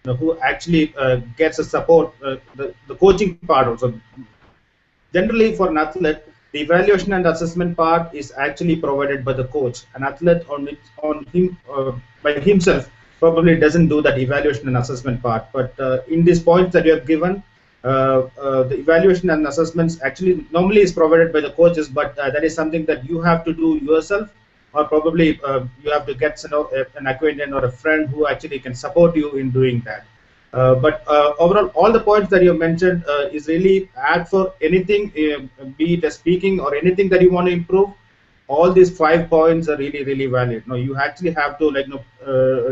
who actually gets a support, the coaching part also. Generally, for an athlete, the evaluation and assessment part is actually provided by the coach. An athlete by himself probably doesn't do that evaluation and assessment part. But in these points that you have given, the evaluation and assessments actually normally is provided by the coaches, but that is something that you have to do yourself, or probably you have to get an acquaintance or a friend who actually can support you in doing that. But overall, all the points that you mentioned is really add for anything, be it a speaking or anything that you want to improve. All these 5 points are really, really valid. No, you actually have to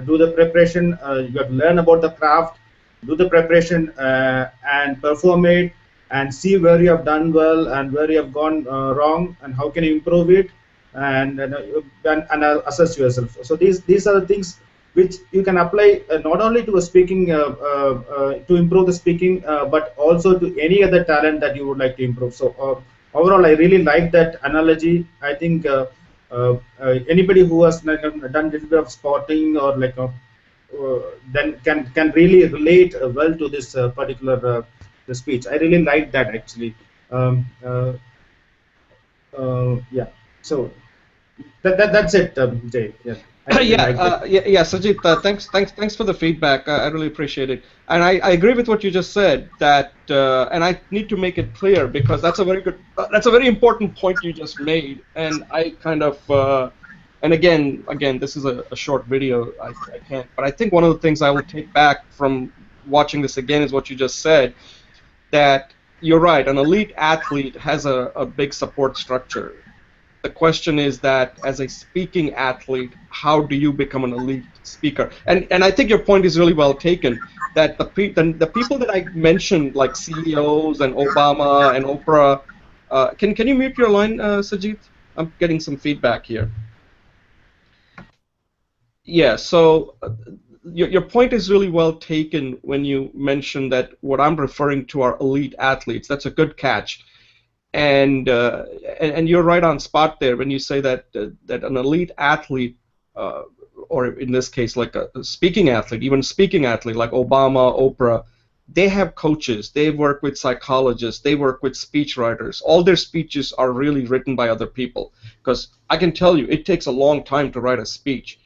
do the preparation. You have to learn about the craft, do the preparation, and perform it, and see where you have done well and where you have gone wrong, and how can you improve it, and assess yourself. So these are the things which you can apply not only to a speaking, to improve the speaking, but also to any other talent that you would like to improve. So overall, I really like that analogy. I think anybody who has done a little bit of sporting or then can really relate well to this particular the speech. I really like that actually. Yeah. So that's it, Jay. Yeah. Yeah, Sajid, thanks for the feedback. I really appreciate it, and I agree with what you just said. That and I need to make it clear because that's a very important point you just made, and I kind of and again, this is a short video. I can't, but I think one of the things I will take back from watching this again is what you just said. That you're right. An elite athlete has a big support structure. The question is that as a speaking athlete, how do you become an elite speaker? And I think your point is really well taken. That the people that I mentioned, like CEOs and Obama and Oprah, can you mute your line, Sajid? I'm getting some feedback here. Yeah. So your point is really well taken when you mention that what I'm referring to are elite athletes. That's a good catch. And you're right on spot there when you say that that an elite athlete, or in this case like a speaking athlete, even a speaking athlete like Obama, Oprah, they have coaches, they work with psychologists, they work with speechwriters. All their speeches are really written by other people, because I can tell you it takes a long time to write a speech.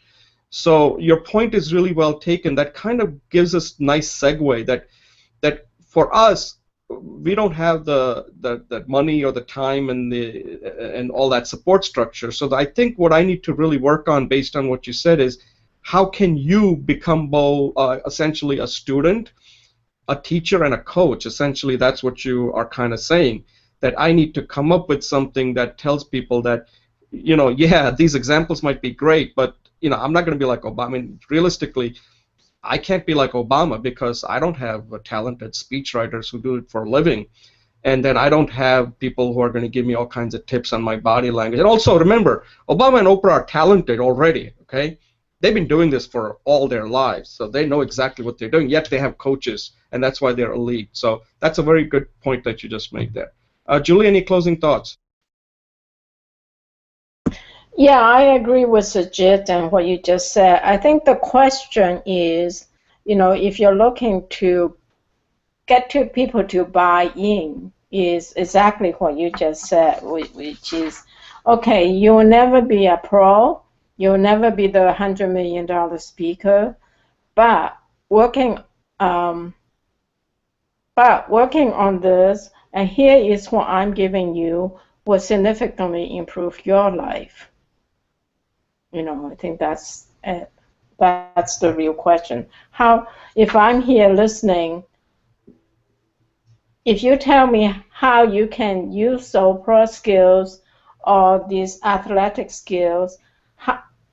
So your point is really well taken. That kind of gives us nice segue that for us, we don't have the money or the time and all that support structure. So I think what I need to really work on, based on what you said, is how can you become both essentially a student, a teacher, and a coach. Essentially, that's what you are kind of saying. That I need to come up with something that tells people that, yeah, these examples might be great, but I'm not going to be like Obama. I mean, realistically, I can't be like Obama because I don't have talented speechwriters who do it for a living. And then I don't have people who are going to give me all kinds of tips on my body language. And also, remember, Obama and Oprah are talented already, okay? They've been doing this for all their lives, so they know exactly what they're doing, yet they have coaches, and that's why they're elite. So that's a very good point that you just made there. Julie, any closing thoughts? Yeah, I agree with Sajid and what you just said. I think the question is, if you're looking to get to people to buy in, is exactly what you just said, which is, okay, you'll never be a pro, you'll never be the $100 million speaker, but working on this, and here is what I'm giving you, will significantly improve your life. I think that's it. That's the real question. If I'm here listening, if you tell me how you can use Oprah skills or these athletic skills,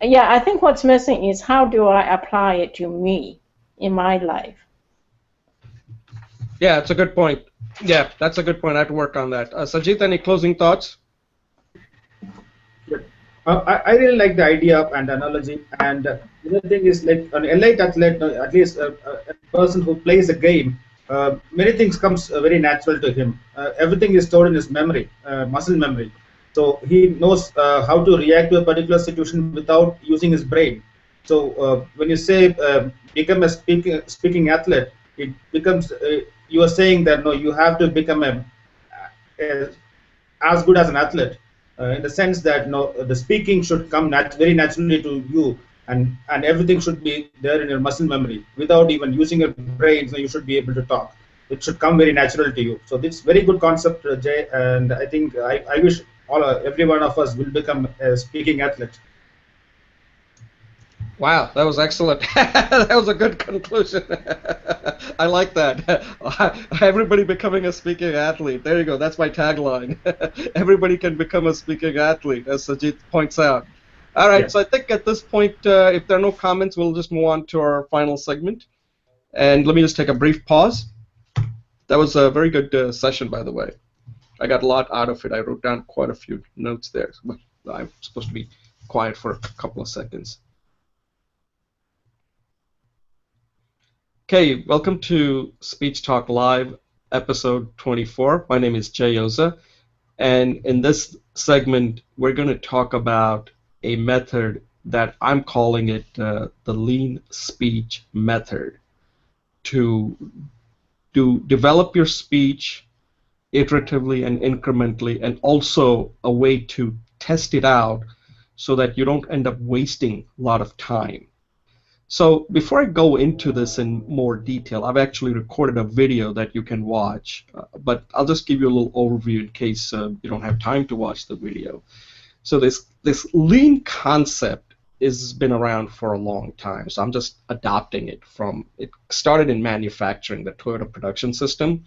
I think what's missing is how do I apply it to me in my life? Yeah, that's a good point. Yeah, that's a good point. I have to work on that. Sajid, any closing thoughts? I really like the idea and analogy. And the other thing is, like an elite athlete, at least a person who plays a game, many things comes very natural to him. Everything is stored in his memory, muscle memory. So he knows how to react to a particular situation without using his brain. So when you say become a speaking athlete, it becomes you are saying that no, you have to become as good as an athlete. In the sense that the speaking should come very naturally to you, and everything should be there in your muscle memory without even using your brain. So you should be able to talk. It should come very natural to you. So this is very good concept, Jay, and I think I wish every one of us will become a speaking athlete. Wow, that was excellent. That was a good conclusion. I like that. Everybody becoming a speaking athlete. There you go. That's my tagline. Everybody can become a speaking athlete, as Sajid points out. All right, So I think at this point, if there are no comments, we'll just move on to our final segment. And let me just take a brief pause. That was a very good session, by the way. I got a lot out of it. I wrote down quite a few notes there. But I'm supposed to be quiet for a couple of seconds. Okay, welcome to Speech Talk Live, episode 24. My name is Jay Oza, and in this segment, we're going to talk about a method that I'm calling it the lean speech method, to develop your speech iteratively and incrementally, and also a way to test it out so that you don't end up wasting a lot of time. So before I go into this in more detail, I've actually recorded a video that you can watch, but I'll just give you a little overview in case you don't have time to watch the video. So this lean concept has been around for a long time, so I'm just adopting it from, it started in manufacturing, the Toyota production system,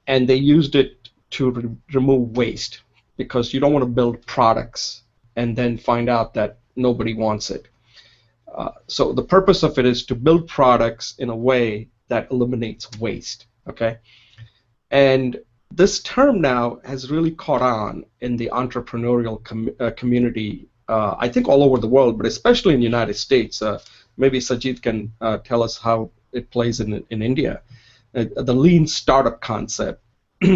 and they used it to remove waste, because you don't want to build products and then find out that nobody wants it. So the purpose of it is to build products in a way that eliminates waste, okay? And this term now has really caught on in the entrepreneurial community, I think all over the world, but especially in the United States. maybe Sajid can tell us how it plays in India. The lean startup concept.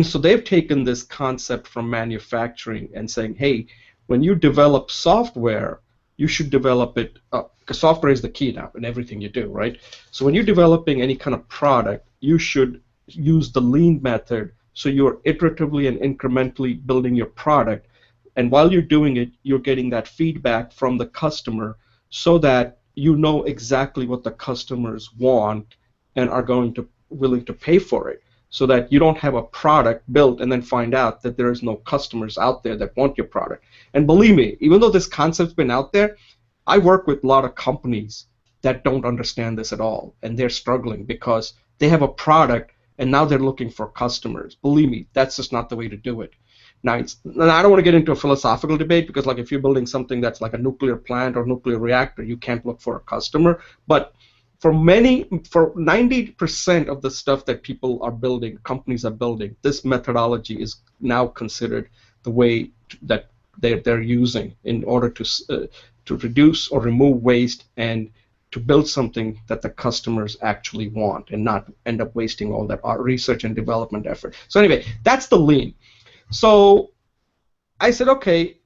So they've taken this concept from manufacturing and saying, hey, when you develop software, you should develop it, because software is the key now in everything you do, right? So when you're developing any kind of product, you should use the lean method, so you're iteratively and incrementally building your product. And while you're doing it, you're getting that feedback from the customer so that you know exactly what the customers want and are willing to pay for it, so that you don't have a product built and then find out that there is no customers out there that want your product. And believe me, even though this concept's been out there, I work with a lot of companies that don't understand this at all, and they're struggling because they have a product and now they're looking for customers. Believe me, that's just not the way to do it. Now, I don't want to get into a philosophical debate, because like if you're building something that's like a nuclear plant or nuclear reactor, you can't look for a customer. But for 90% of the stuff that people are building, companies are building, this methodology is now considered the way that they're using in order to reduce or remove waste and to build something that the customers actually want and not end up wasting all that research and development effort. So anyway, that's the lean. So I said, okay,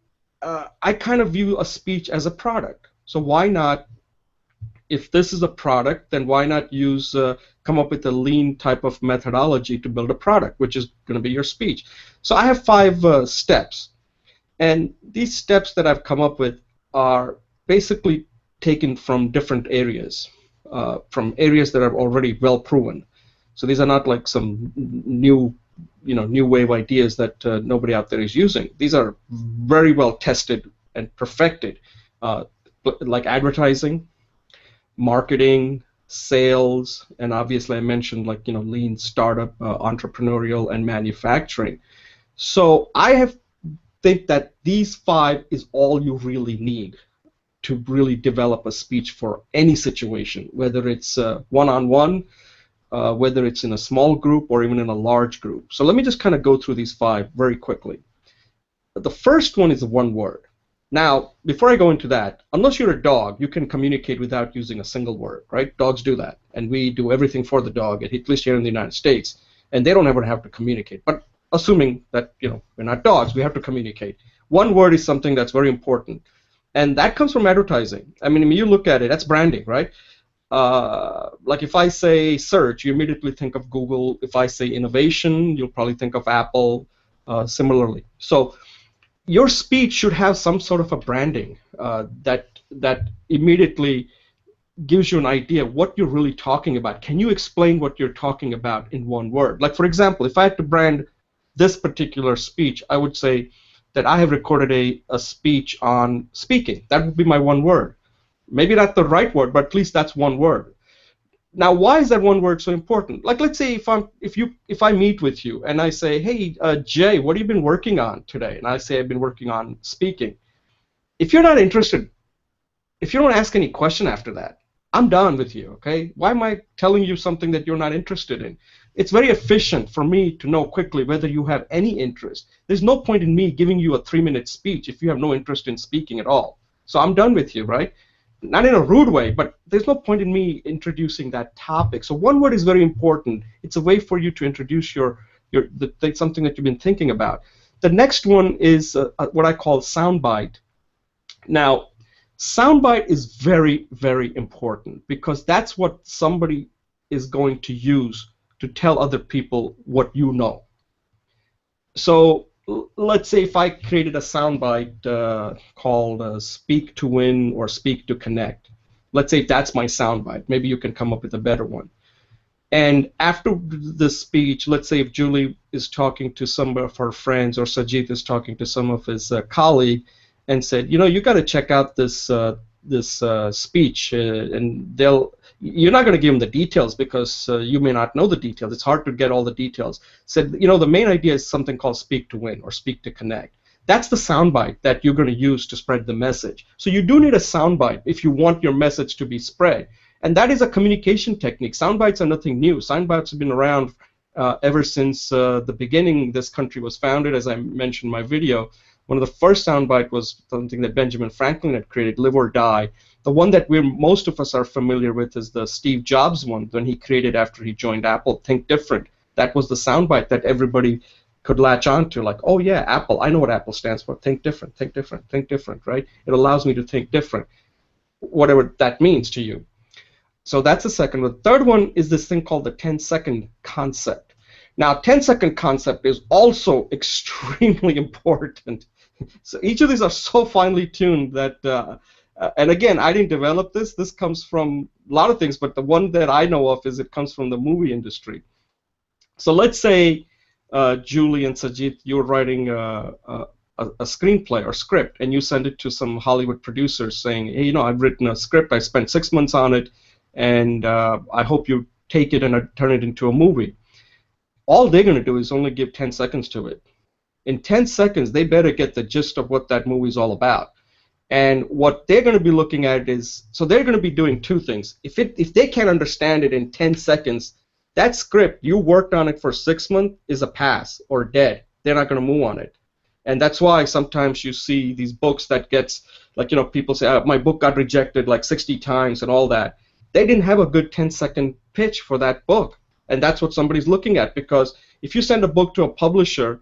I kind of view a speech as a product. So why not, if this is a product, then why not come up with a lean type of methodology to build a product, which is going to be your speech. So I have 5 steps. And these steps that I've come up with are basically taken from different areas, from areas that are already well proven. So these are not like some new wave ideas that nobody out there is using. These are very well tested and perfected, like advertising, marketing, sales, and obviously I mentioned like lean startup, entrepreneurial, and manufacturing. So I think that these 5 is all you really need to really develop a speech for any situation, whether it's one-on-one, whether it's in a small group or even in a large group. So let me just kind of go through these 5 very quickly. The first one is one word. Now, before I go into that, unless you're a dog, you can communicate without using a single word, right? Dogs do that, and we do everything for the dog, at least here in the United States, and they don't ever have to communicate. But assuming that we're not dogs, we have to communicate. One word is something that's very important, and that comes from advertising. I mean, when you look at it, that's branding, right? Like if I say search, you immediately think of Google. If I say innovation, you'll probably think of Apple, similarly. So your speech should have some sort of a branding that immediately gives you an idea what you're really talking about. Can you explain what you're talking about in one word? Like, for example, if I had to brand this particular speech, I would say that I have recorded a speech on speaking. That would be my one word. Maybe not the right word, but at least that's one word. Now, why is that one word so important? Like, let's say if I meet with you and I say, hey, Jay, what have you been working on today? And I say I've been working on speaking. If you're not interested, if you don't ask any question after that, I'm done with you, okay? Why am I telling you something that you're not interested in? It's very efficient for me to know quickly whether you have any interest. There's no point in me giving you a 3-minute speech if you have no interest in speaking at all. So I'm done with you, right? Not in a rude way, but there's no point in me introducing that topic. So one word is very important. It's a way for you to introduce something that you've been thinking about. The next one is what I call soundbite. Now, soundbite is very, very important because that's what somebody is going to use to tell other people what you know. So let's say if I created a soundbite called Speak to Win or Speak to Connect. Let's say that's my soundbite. Maybe you can come up with a better one. And after the speech, let's say if Julie is talking to some of her friends or Sajid is talking to some of his colleagues and said, you got to check out this speech, and you're not going to give them the details because you may not know the details. It's hard to get all the details. Said, the main idea is something called Speak to Win or Speak to Connect. That's the soundbite that you're going to use to spread the message. So you do need a soundbite if you want your message to be spread. And that is a communication technique. Soundbites are nothing new. Soundbites have been around ever since the beginning this country was founded, as I mentioned in my video. One of the first soundbite was something that Benjamin Franklin had created, Live or Die. The one that most of us are familiar with is the Steve Jobs one, when he created after he joined Apple, Think Different. That was the soundbite that everybody could latch on to, like, oh yeah, Apple, I know what Apple stands for, think different, think different, think different, right? It allows me to think different, whatever that means to you. So that's the second one. The third one is this thing called the 10-second concept. Now, 10-second concept is also extremely important. So each of these are so finely tuned that, and again, I didn't develop this. This comes from a lot of things, but the one that I know of is it comes from the movie industry. So let's say, Julie and Sajid, you're writing a screenplay or script, and you send it to some Hollywood producers saying, hey, I've written a script, I spent 6 months on it, and I hope you take it and turn it into a movie. All they're going to do is only give 10 seconds to it. In 10 seconds, they better get the gist of what that movie is all about. And what they're going to be looking at is, so they're going to be doing two things. If they can't understand it in 10 seconds, that script, you worked on it for 6 months, is a pass or dead. They're not going to move on it. And that's why sometimes you see these books that gets, like, people say, my book got rejected like 60 times and all that. They didn't have a good 10-second pitch for that book. And that's what somebody's looking at, because if you send a book to a publisher,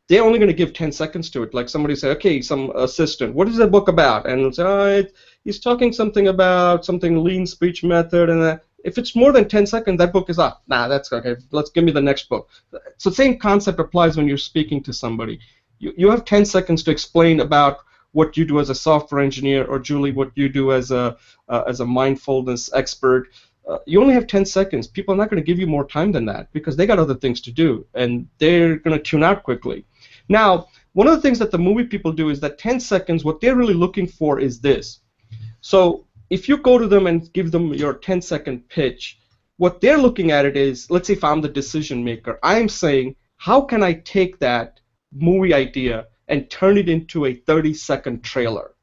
they're only going to give 10 seconds to it. Like somebody say, okay, some assistant, what is the book about? And they'll say, he's talking something about something lean speech method. And if it's more than 10 seconds, that book is up. Nah, that's okay. Let's give me the next book. So same concept applies when you're speaking to somebody. You have 10 seconds to explain about what you do as a software engineer, or Julie, what you do as a mindfulness expert. You only have 10 seconds. People are not going to give you more time than that because they got other things to do, and they're going to tune out quickly. Now, one of the things that the movie people do is that 10 seconds, what they're really looking for is this. So if you go to them and give them your 10-second pitch, what they're looking at it is, let's say if I'm the decision maker, I'm saying, how can I take that movie idea and turn it into a 30-second trailer?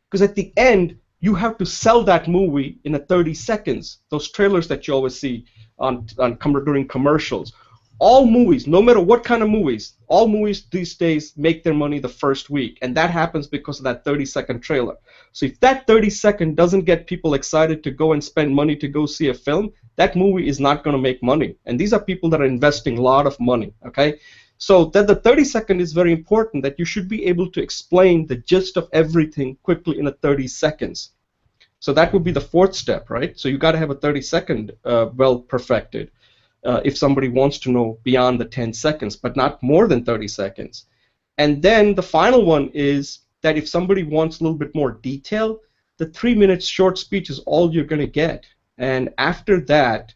Because at the end, you have to sell that movie in 30 seconds. Those trailers that you always see during commercials. All movies, no matter what kind of movies, all movies these days make their money the first week, and that happens because of that 30-second trailer. So if that 30-second doesn't get people excited to go and spend money to go see a film, that movie is not going to make money. And these are people that are investing a lot of money, okay? So that the 30-second is very important, that you should be able to explain the gist of everything quickly in 30 seconds. So that would be the fourth step, right? So you got to have a 30-second well perfected if somebody wants to know beyond the 10 seconds, but not more than 30 seconds. And then the final one is that if somebody wants a little bit more detail, the 3-minute short speech is all you're going to get. And after that,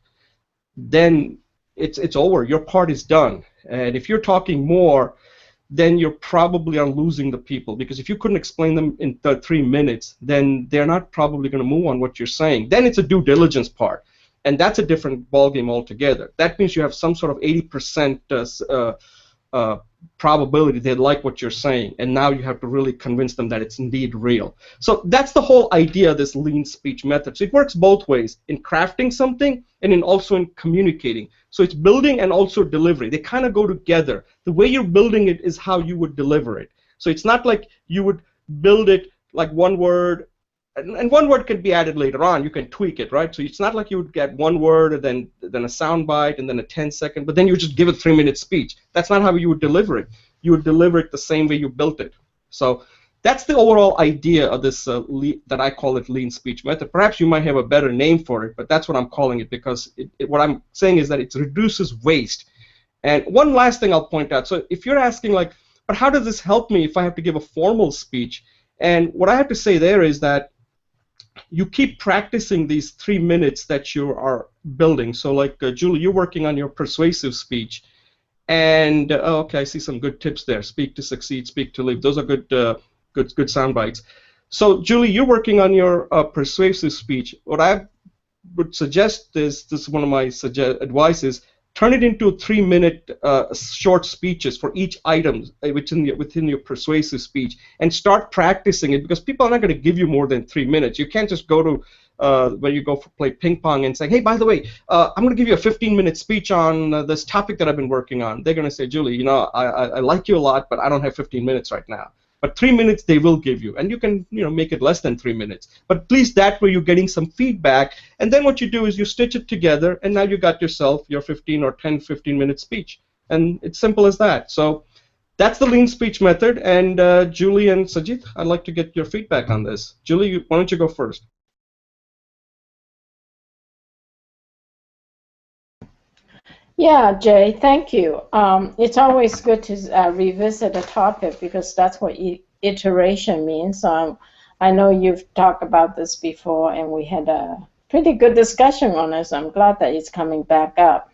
then it's over. Your part is done. And if you're talking more, then you're probably are losing the people, because if you couldn't explain them in 3 minutes, then they're not probably going to move on what you're saying. Then it's a due diligence part, and that's a different ballgame altogether. That means you have some sort of 80% probability they like what you're saying, and now you have to really convince them that it's indeed real. So that's the whole idea of this lean speech method. So it works both ways, in crafting something and also in communicating. So it's building and also delivery. They kind of go together. The way you're building it is how you would deliver it. So it's not like you would build it like one word, and one word can be added later on. You can tweak it, right? So it's not like you would get one word and then a sound bite and then a 10-second, but then you just give a 3-minute speech. That's not how you would deliver it. You would deliver it the same way you built it. So that's the overall idea of this that I call it lean speech method. Perhaps you might have a better name for it, but that's what I'm calling it, because what I'm saying is that it reduces waste. And one last thing I'll point out. So if you're asking, like, but how does this help me if I have to give a formal speech? And what I have to say there is that you keep practicing these 3 minutes that you are building. So like, Julie, you're working on your persuasive speech. And, okay, I see some good tips there. Speak to succeed, speak to leave. Those are good sound bites. So, Julie, you're working on your persuasive speech. What I would suggest is, this is one of my advice is, turn it into 3-minute short speeches for each item within your persuasive speech, and start practicing it, because people are not going to give you more than 3 minutes. You can't just go to when you go play ping pong and say, hey, by the way, I'm going to give you a 15-minute speech on this topic that I've been working on. They're going to say, Julie, I like you a lot, but I don't have 15 minutes right now. but 3 minutes they will give you, and you can make it less than 3 minutes. But at least that way you're getting some feedback, and then what you do is you stitch it together, and now you got yourself your 15 or 10, 15-minute speech, and it's simple as that. So that's the lean speech method, and Julie and Sajid, I'd like to get your feedback on this. Julie, why don't you go first? Yeah, Jay, thank you. It's always good to revisit a topic because that's what iteration means. I know you've talked about this before, and we had a pretty good discussion on it, so I'm glad that it's coming back up.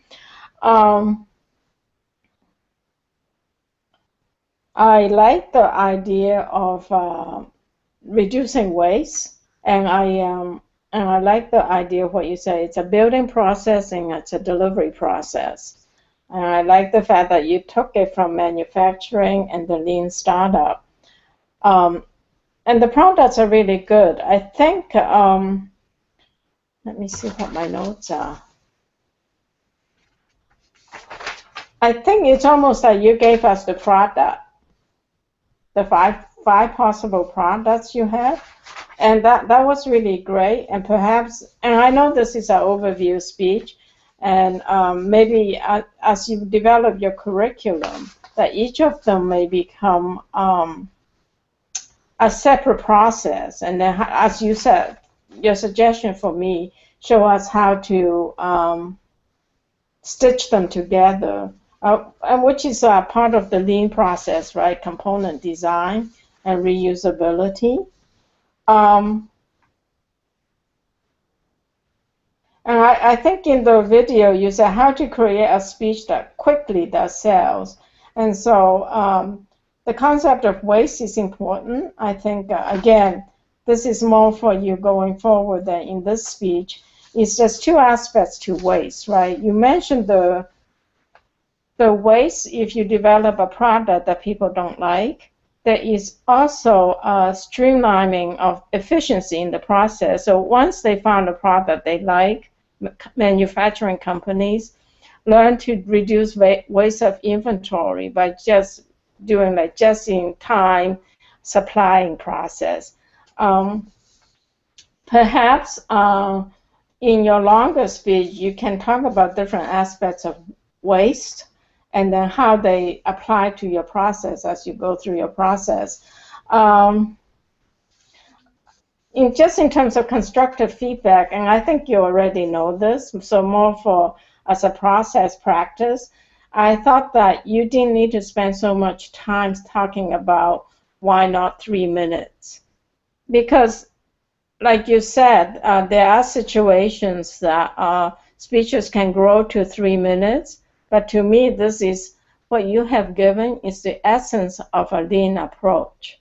I like the idea of reducing waste, and I like the idea of what you say. It's a building process and it's a delivery process. And I like the fact that you took it from manufacturing and the lean startup. And the products are really good. I think, let me see what my notes are. I think it's almost like you gave us the product, the five possible products you have. And that was really great. And perhaps, and I know this is an overview speech, and maybe as you develop your curriculum, that each of them may become a separate process. And then, as you said, your suggestion for me, show us how to stitch them together, and which is part of the lean process, right? Component design and reusability. And I think in the video you said how to create a speech that quickly does sales. And so the concept of waste is important. I think, again, this is more for you going forward than in this speech. It's just two aspects to waste, right? You mentioned the waste if you develop a product that people don't like. There is also a streamlining of efficiency in the process. So once they found a product they like, manufacturing companies learn to reduce waste of inventory by just doing like just-in-time supplying process. Perhaps in your longer speech, you can talk about different aspects of waste and then how they apply to your process as you go through your process. Just in terms of constructive feedback, and I think you already know this, so more for as a process practice, I thought that you didn't need to spend so much time talking about why not 3 minutes. Because, like you said, there are situations that speeches can grow to 3 minutes, but to me, this is what you have given is the essence of a lean approach.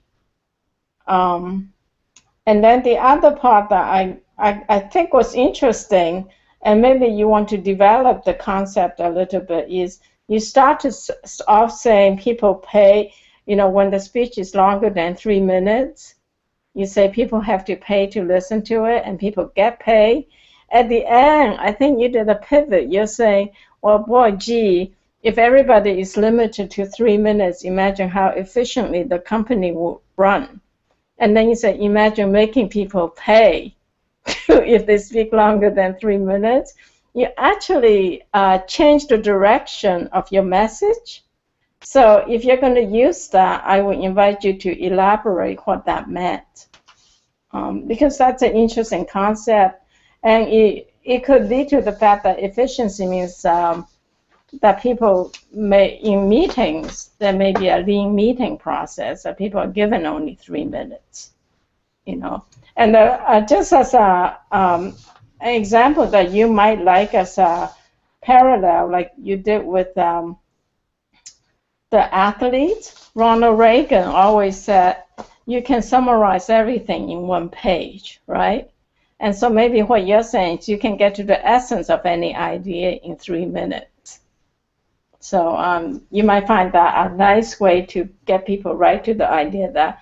And then the other part that I think was interesting, and maybe you want to develop the concept a little bit, is you start to off saying people pay, when the speech is longer than 3 minutes, you say people have to pay to listen to it, and people get paid. At the end, I think you did a pivot. You're saying, well, boy, gee, if everybody is limited to 3 minutes, imagine how efficiently the company will run. And then you say, imagine making people pay if they speak longer than 3 minutes. You actually change the direction of your message. So if you're going to use that, I would invite you to elaborate what that meant. Because that's an interesting concept. And it could lead to the fact that efficiency means that people may, in meetings, there may be a lean meeting process that people are given only 3 minutes, And just as an example that you might like as a parallel, like you did with the athletes, Ronald Reagan always said, you can summarize everything in 1 page, right? And so maybe what you're saying is you can get to the essence of any idea in 3 minutes. So you might find that a nice way to get people right to the idea that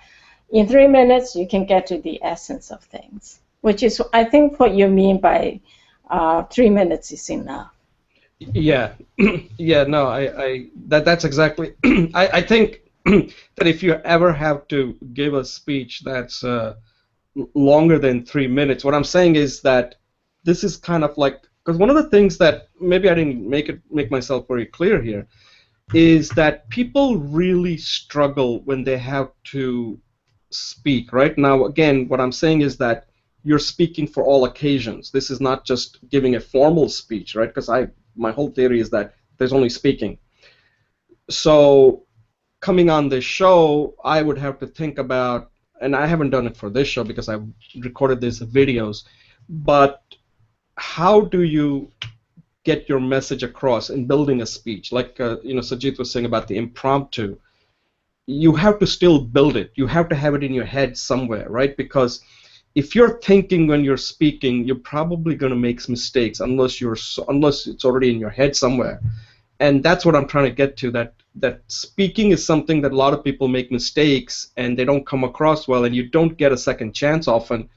in 3 minutes you can get to the essence of things, which is, I think, what you mean by 3 minutes is enough. Yeah, yeah, no, that's exactly. I think that if you ever have to give a speech that's longer than 3 minutes, what I'm saying is that this is kind of like, because one of the things that maybe I didn't make myself very clear here is that people really struggle when they have to speak. Right now, again, what I'm saying is that you're speaking for all occasions. This is not just giving a formal speech, right? Because my whole theory is that there's only speaking. So coming on this show, I would have to think about, and I haven't done it for this show because I've recorded these videos, but how do you get your message across in building a speech? Like Sajid was saying about the impromptu. You have to still build it. You have to have it in your head somewhere, right? Because if you're thinking when you're speaking, you're probably going to make mistakes unless it's already in your head somewhere. And that's what I'm trying to get to, that speaking is something that a lot of people make mistakes and they don't come across well, and you don't get a second chance often,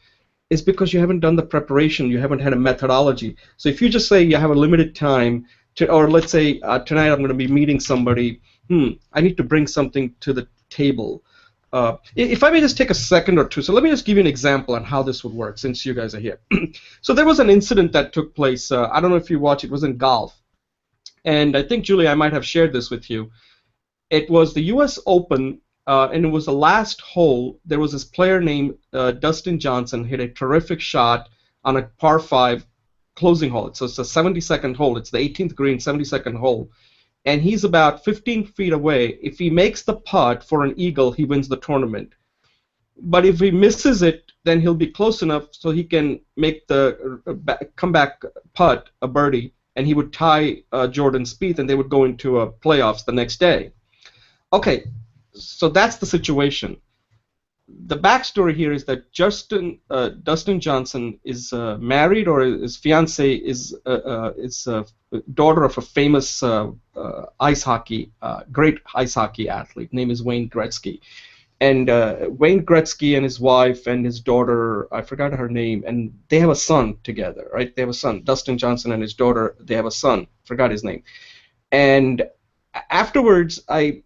is because you haven't done the preparation, you haven't had a methodology. So if you just say you have a limited time, or let's say tonight I'm going to be meeting somebody, I need to bring something to the table. If I may just take a second or two, so let me just give you an example on how this would work since you guys are here. So there was an incident that took place, I don't know if you watched, it was in golf. And I think, Julie, I might have shared this with you. It was the US Open, and it was the last hole. There was this player named Dustin Johnson, hit a terrific shot on a par 5 closing hole. So it's a 72nd hole. It's the 18th green, 72nd hole. And he's about 15 feet away. If he makes the putt for an eagle, he wins the tournament. But if he misses it, then he'll be close enough so he can make the comeback putt, a birdie, and he would tie Jordan Spieth, and they would go into a playoffs the next day. Okay, so that's the situation. The backstory here is that Dustin Johnson is married, or his fiance is daughter of a famous great ice hockey athlete. Name is Wayne Gretzky. And Wayne Gretzky and his wife and his daughter, I forgot her name, and they have a son together, right? They have a son. Dustin Johnson and his daughter, they have a son. Forgot his name. And afterwards, after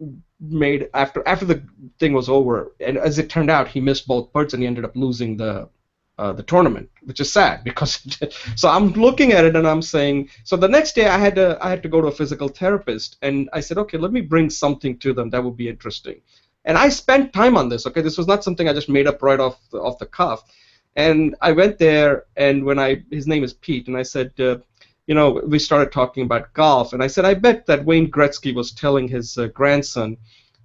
the thing was over, and as it turned out, he missed both putts and he ended up losing the tournament, which is sad because. So I'm looking at it and I'm saying. So the next day I had to go to a physical therapist, and I said, okay, let me bring something to them that would be interesting. And I spent time on this. Okay, this was not something I just made up right off the cuff. And I went there, and his name is Pete, and I said, we started talking about golf, and I said, I bet that Wayne Gretzky was telling his grandson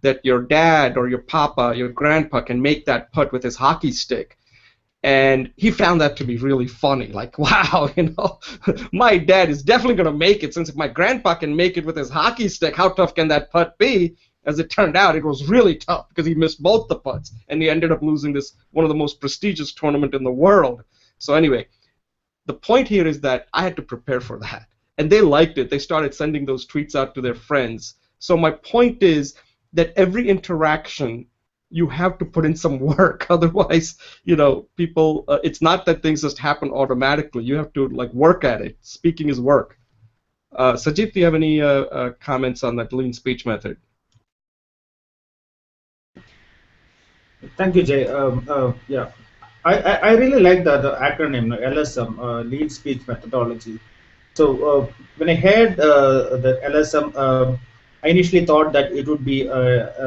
that your dad or your papa, your grandpa can make that putt with his hockey stick. And he found that to be really funny. Like, wow, my dad is definitely going to make it, since if my grandpa can make it with his hockey stick, how tough can that putt be? As it turned out, it was really tough because he missed both the putts, and he ended up losing one of the most prestigious tournament in the world. So anyway, the point here is that I had to prepare for that, and they liked it. They started sending those tweets out to their friends. So my point is that every interaction, you have to put in some work. Otherwise, people. It's not that things just happen automatically. You have to work at it. Speaking is work. Sajid, do you have any comments on that lean speech method? Thank you, Jay. Yeah, I really like the acronym LSM, Lead Speech Methodology. So when I heard the LSM, I initially thought that it would be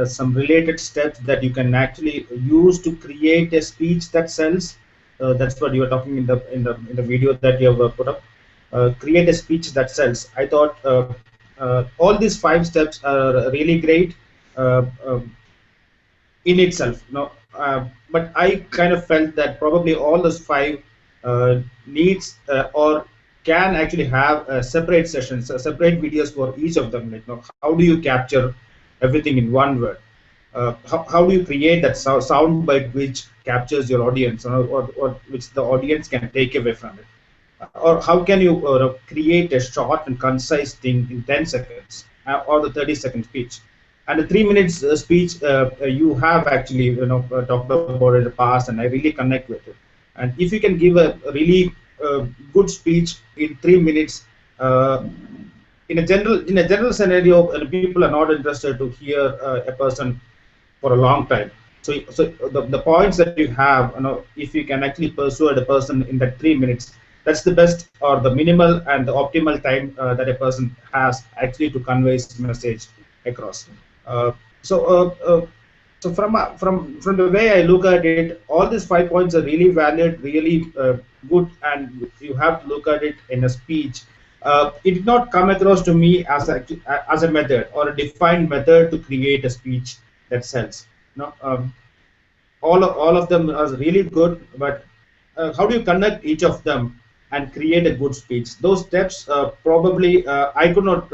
some related steps that you can actually use to create a speech that sells. That's what you were talking in the video that you have put up. Create a speech that sells. I thought all these 5 steps are really great. In itself, but I kind of felt that probably all those 5 needs or can actually have separate sessions, separate videos for each of them. How do you capture everything in one word? How do you create that sound bite which captures your audience, or which the audience can take away from it? Or how can you create a short and concise thing in 10 seconds or the 30-second speech? And the 3 minutes speech, you have actually talked about it in the past, and I really connect with it. And if you can give a really good speech in 3 minutes, in a general scenario, people are not interested to hear a person for a long time. So the points that you have, if you can actually persuade a person in that 3 minutes, that's the best or the minimal and the optimal time that a person has actually to convey his message across. Uh, so from the way I look at it, all these 5 points are really valid, really good, and you have to look at it in a speech. It did not come across to me as a method or a defined method to create a speech that sells. No, all of them are really good, but how do you connect each of them and create a good speech? Those steps probably I could not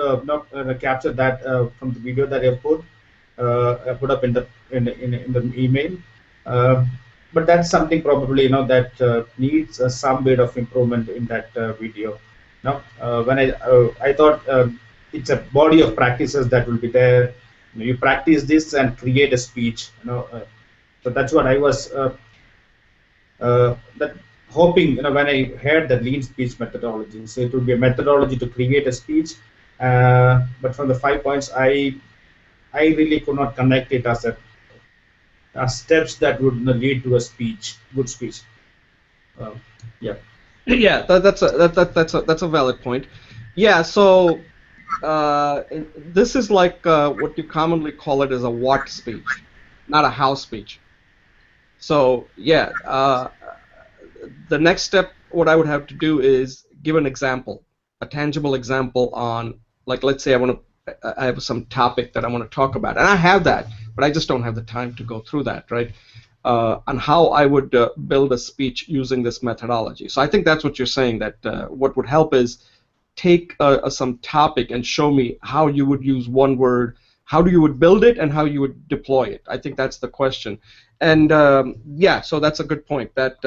capture that from the video that I put up in the email. Uh, but that's something probably that needs some bit of improvement in that video. When I thought it's a body of practices that will be there. You practice this and create a speech. So that's what I was that hoping, when I heard the lean speech methodology. So it would be a methodology to create a speech. But from the 5 points, I really could not connect it as steps that would lead to a speech, good speech. Yeah. Yeah, that's a valid point. Yeah, so this is like what you commonly call it as a what speech, not a how speech. So yeah, the next step, what I would have to do is give an example, a tangible example on, like, let's say I have some topic that I want to talk about, and I have that, but I just don't have the time to go through that, right? On how I would build a speech using this methodology. So I think that's what you're saying, that what would help is take some topic and show me how you would use one word, how you would build it, and how you would deploy it. I think that's the question. And yeah, so that's a good point. That's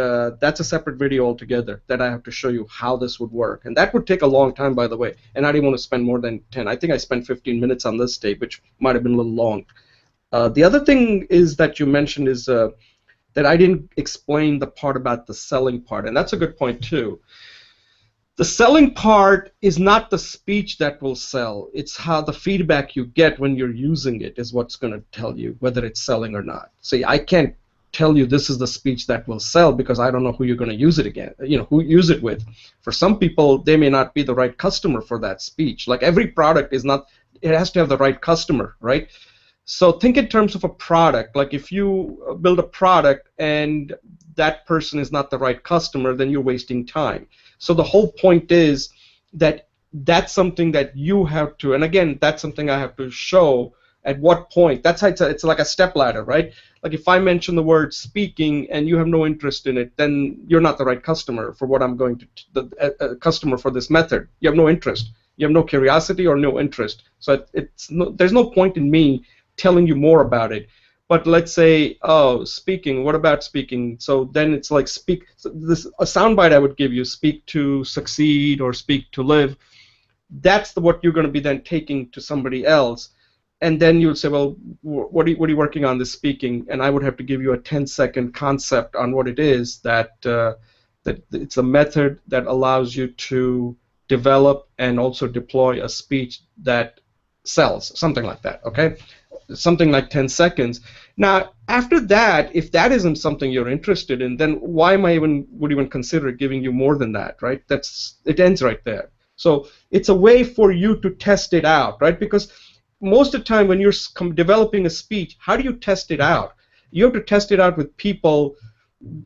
a separate video altogether that I have to show you how this would work. And that would take a long time, by the way, and I didn't want to spend more than 10. I think I spent 15 minutes on this tape, which might have been a little long. The other thing is that you mentioned is that I didn't explain the part about the selling part, and that's a good point too. The selling part is not the speech that will sell. It's how the feedback you get when you're using it is what's going to tell you whether it's selling or not. See, I can't tell you this is the speech that will sell because I don't know who you're going to use it again, who use it with. For some people, they may not be the right customer for that speech. Like every product is not, it has to have the right customer, right? So think in terms of a product. Like if you build a product and that person is not the right customer, then you're wasting time. So the whole point is that that's something that you have to, and again, that's something I have to show at what point. That's how it's like a step ladder, right? Like if I mention the word speaking and you have no interest in it, then you're not the right customer for what I'm going to, the customer for this method. You have no interest. You have no curiosity or no interest. So there's no point in me telling you more about it. But let's say, oh, speaking, what about speaking? So then it's like speak, so a soundbite I would give you, speak to succeed or speak to live. That's what you're going to be then taking to somebody else. And then you would say, well, what are you working on this speaking? And I would have to give you a 10-second concept on what it is, that it's a method that allows you to develop and also deploy a speech that sells, something like that, okay? Something like 10 seconds. Now, after that, if that isn't something you're interested in, then why am I would even consider giving you more than that, right? It ends right there. So it's a way for you to test it out, right? Because most of the time when you're developing a speech, how do you test it out? You have to test it out with people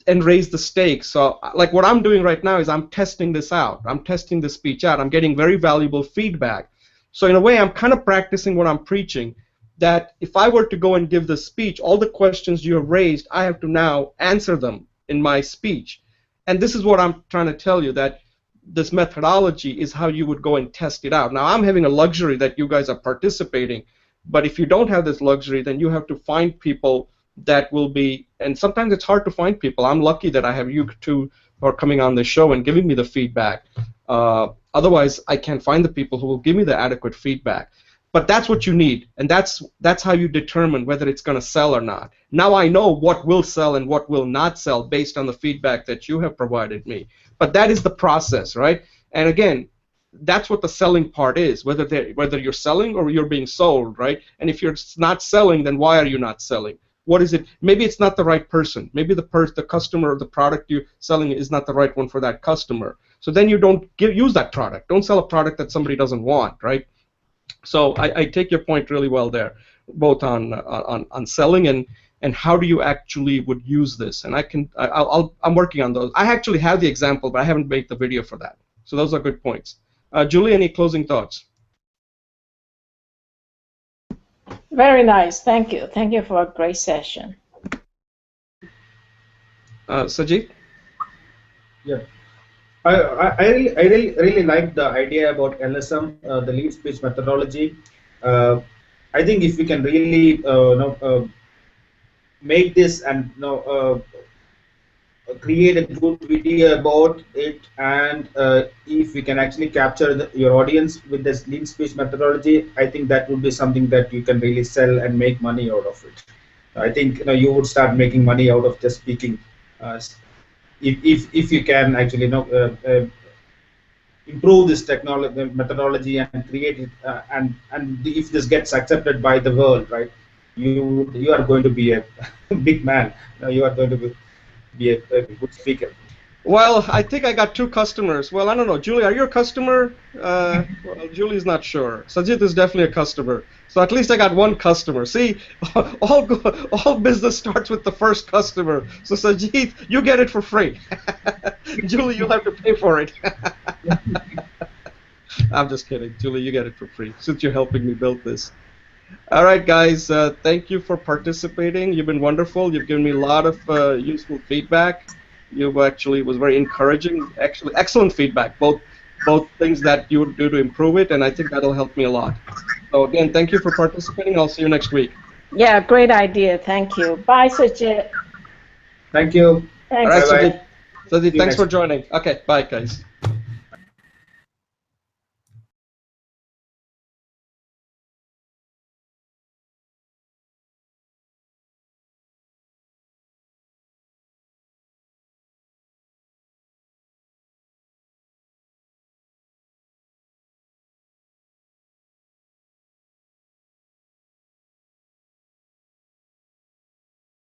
and raise the stakes. So like what I'm doing right now is I'm testing this out. I'm testing the speech out. I'm getting very valuable feedback. So in a way, I'm kind of practicing what I'm preaching, that if I were to go and give this speech, all the questions you have raised, I have to now answer them in my speech. And this is what I'm trying to tell you, that this methodology is how you would go and test it out. Now, I'm having a luxury that you guys are participating, but if you don't have this luxury, then you have to find people that will be, and sometimes it's hard to find people. I'm lucky that I have you two who are coming on the show and giving me the feedback. Otherwise, I can't find the people who will give me the adequate feedback. But that's what you need, and that's how you determine whether it's going to sell or not. Now I know what will sell and what will not sell based on the feedback that you have provided me. But that is the process, right? And again, that's what the selling part is, whether you're selling or you're being sold, right? And if you're not selling, then why are you not selling? What is it? Maybe it's not the right person. Maybe the customer or the product you're selling is not the right one for that customer. So then you don't use that product. Don't sell a product that somebody doesn't want, right? So I take your point really well there, both on selling and how do you actually would use this. And I'm working on those. I actually have the example, but I haven't made the video for that. So those are good points. Julie, any closing thoughts? Very nice. Thank you. Thank you for a great session. Sajid? Yeah. I really like the idea about LSM, the lead speech methodology. I think if we can really make this and create a good video about it, and if we can actually capture your audience with this lead speech methodology, I think that would be something that you can really sell and make money out of it. I think you would start making money out of just speaking. If you can actually improve this technology methodology and create it, and if this gets accepted by the world, right, you are going to be a big man. You are going to be a good speaker. Well, I think I got 2 customers. Well, I don't know. Julie, are you a customer? Well, Julie's not sure. Sajid is definitely a customer. So at least I got 1 customer. See, all business starts with the first customer. So Sajid, you get it for free. Julie, you'll have to pay for it. I'm just kidding. Julie, you get it for free since you're helping me build this. All right, guys. Thank you for participating. You've been wonderful. You've given me a lot of useful feedback. You actually was very encouraging. Actually, excellent feedback. Both things that you would do to improve it, and I think that'll help me a lot. So again, thank you for participating. I'll see you next week. Yeah, great idea. Thank you. Bye, Sajid. Thank you. Thanks. All right, Bye-bye. Sajid, thanks for joining. Okay, bye, guys.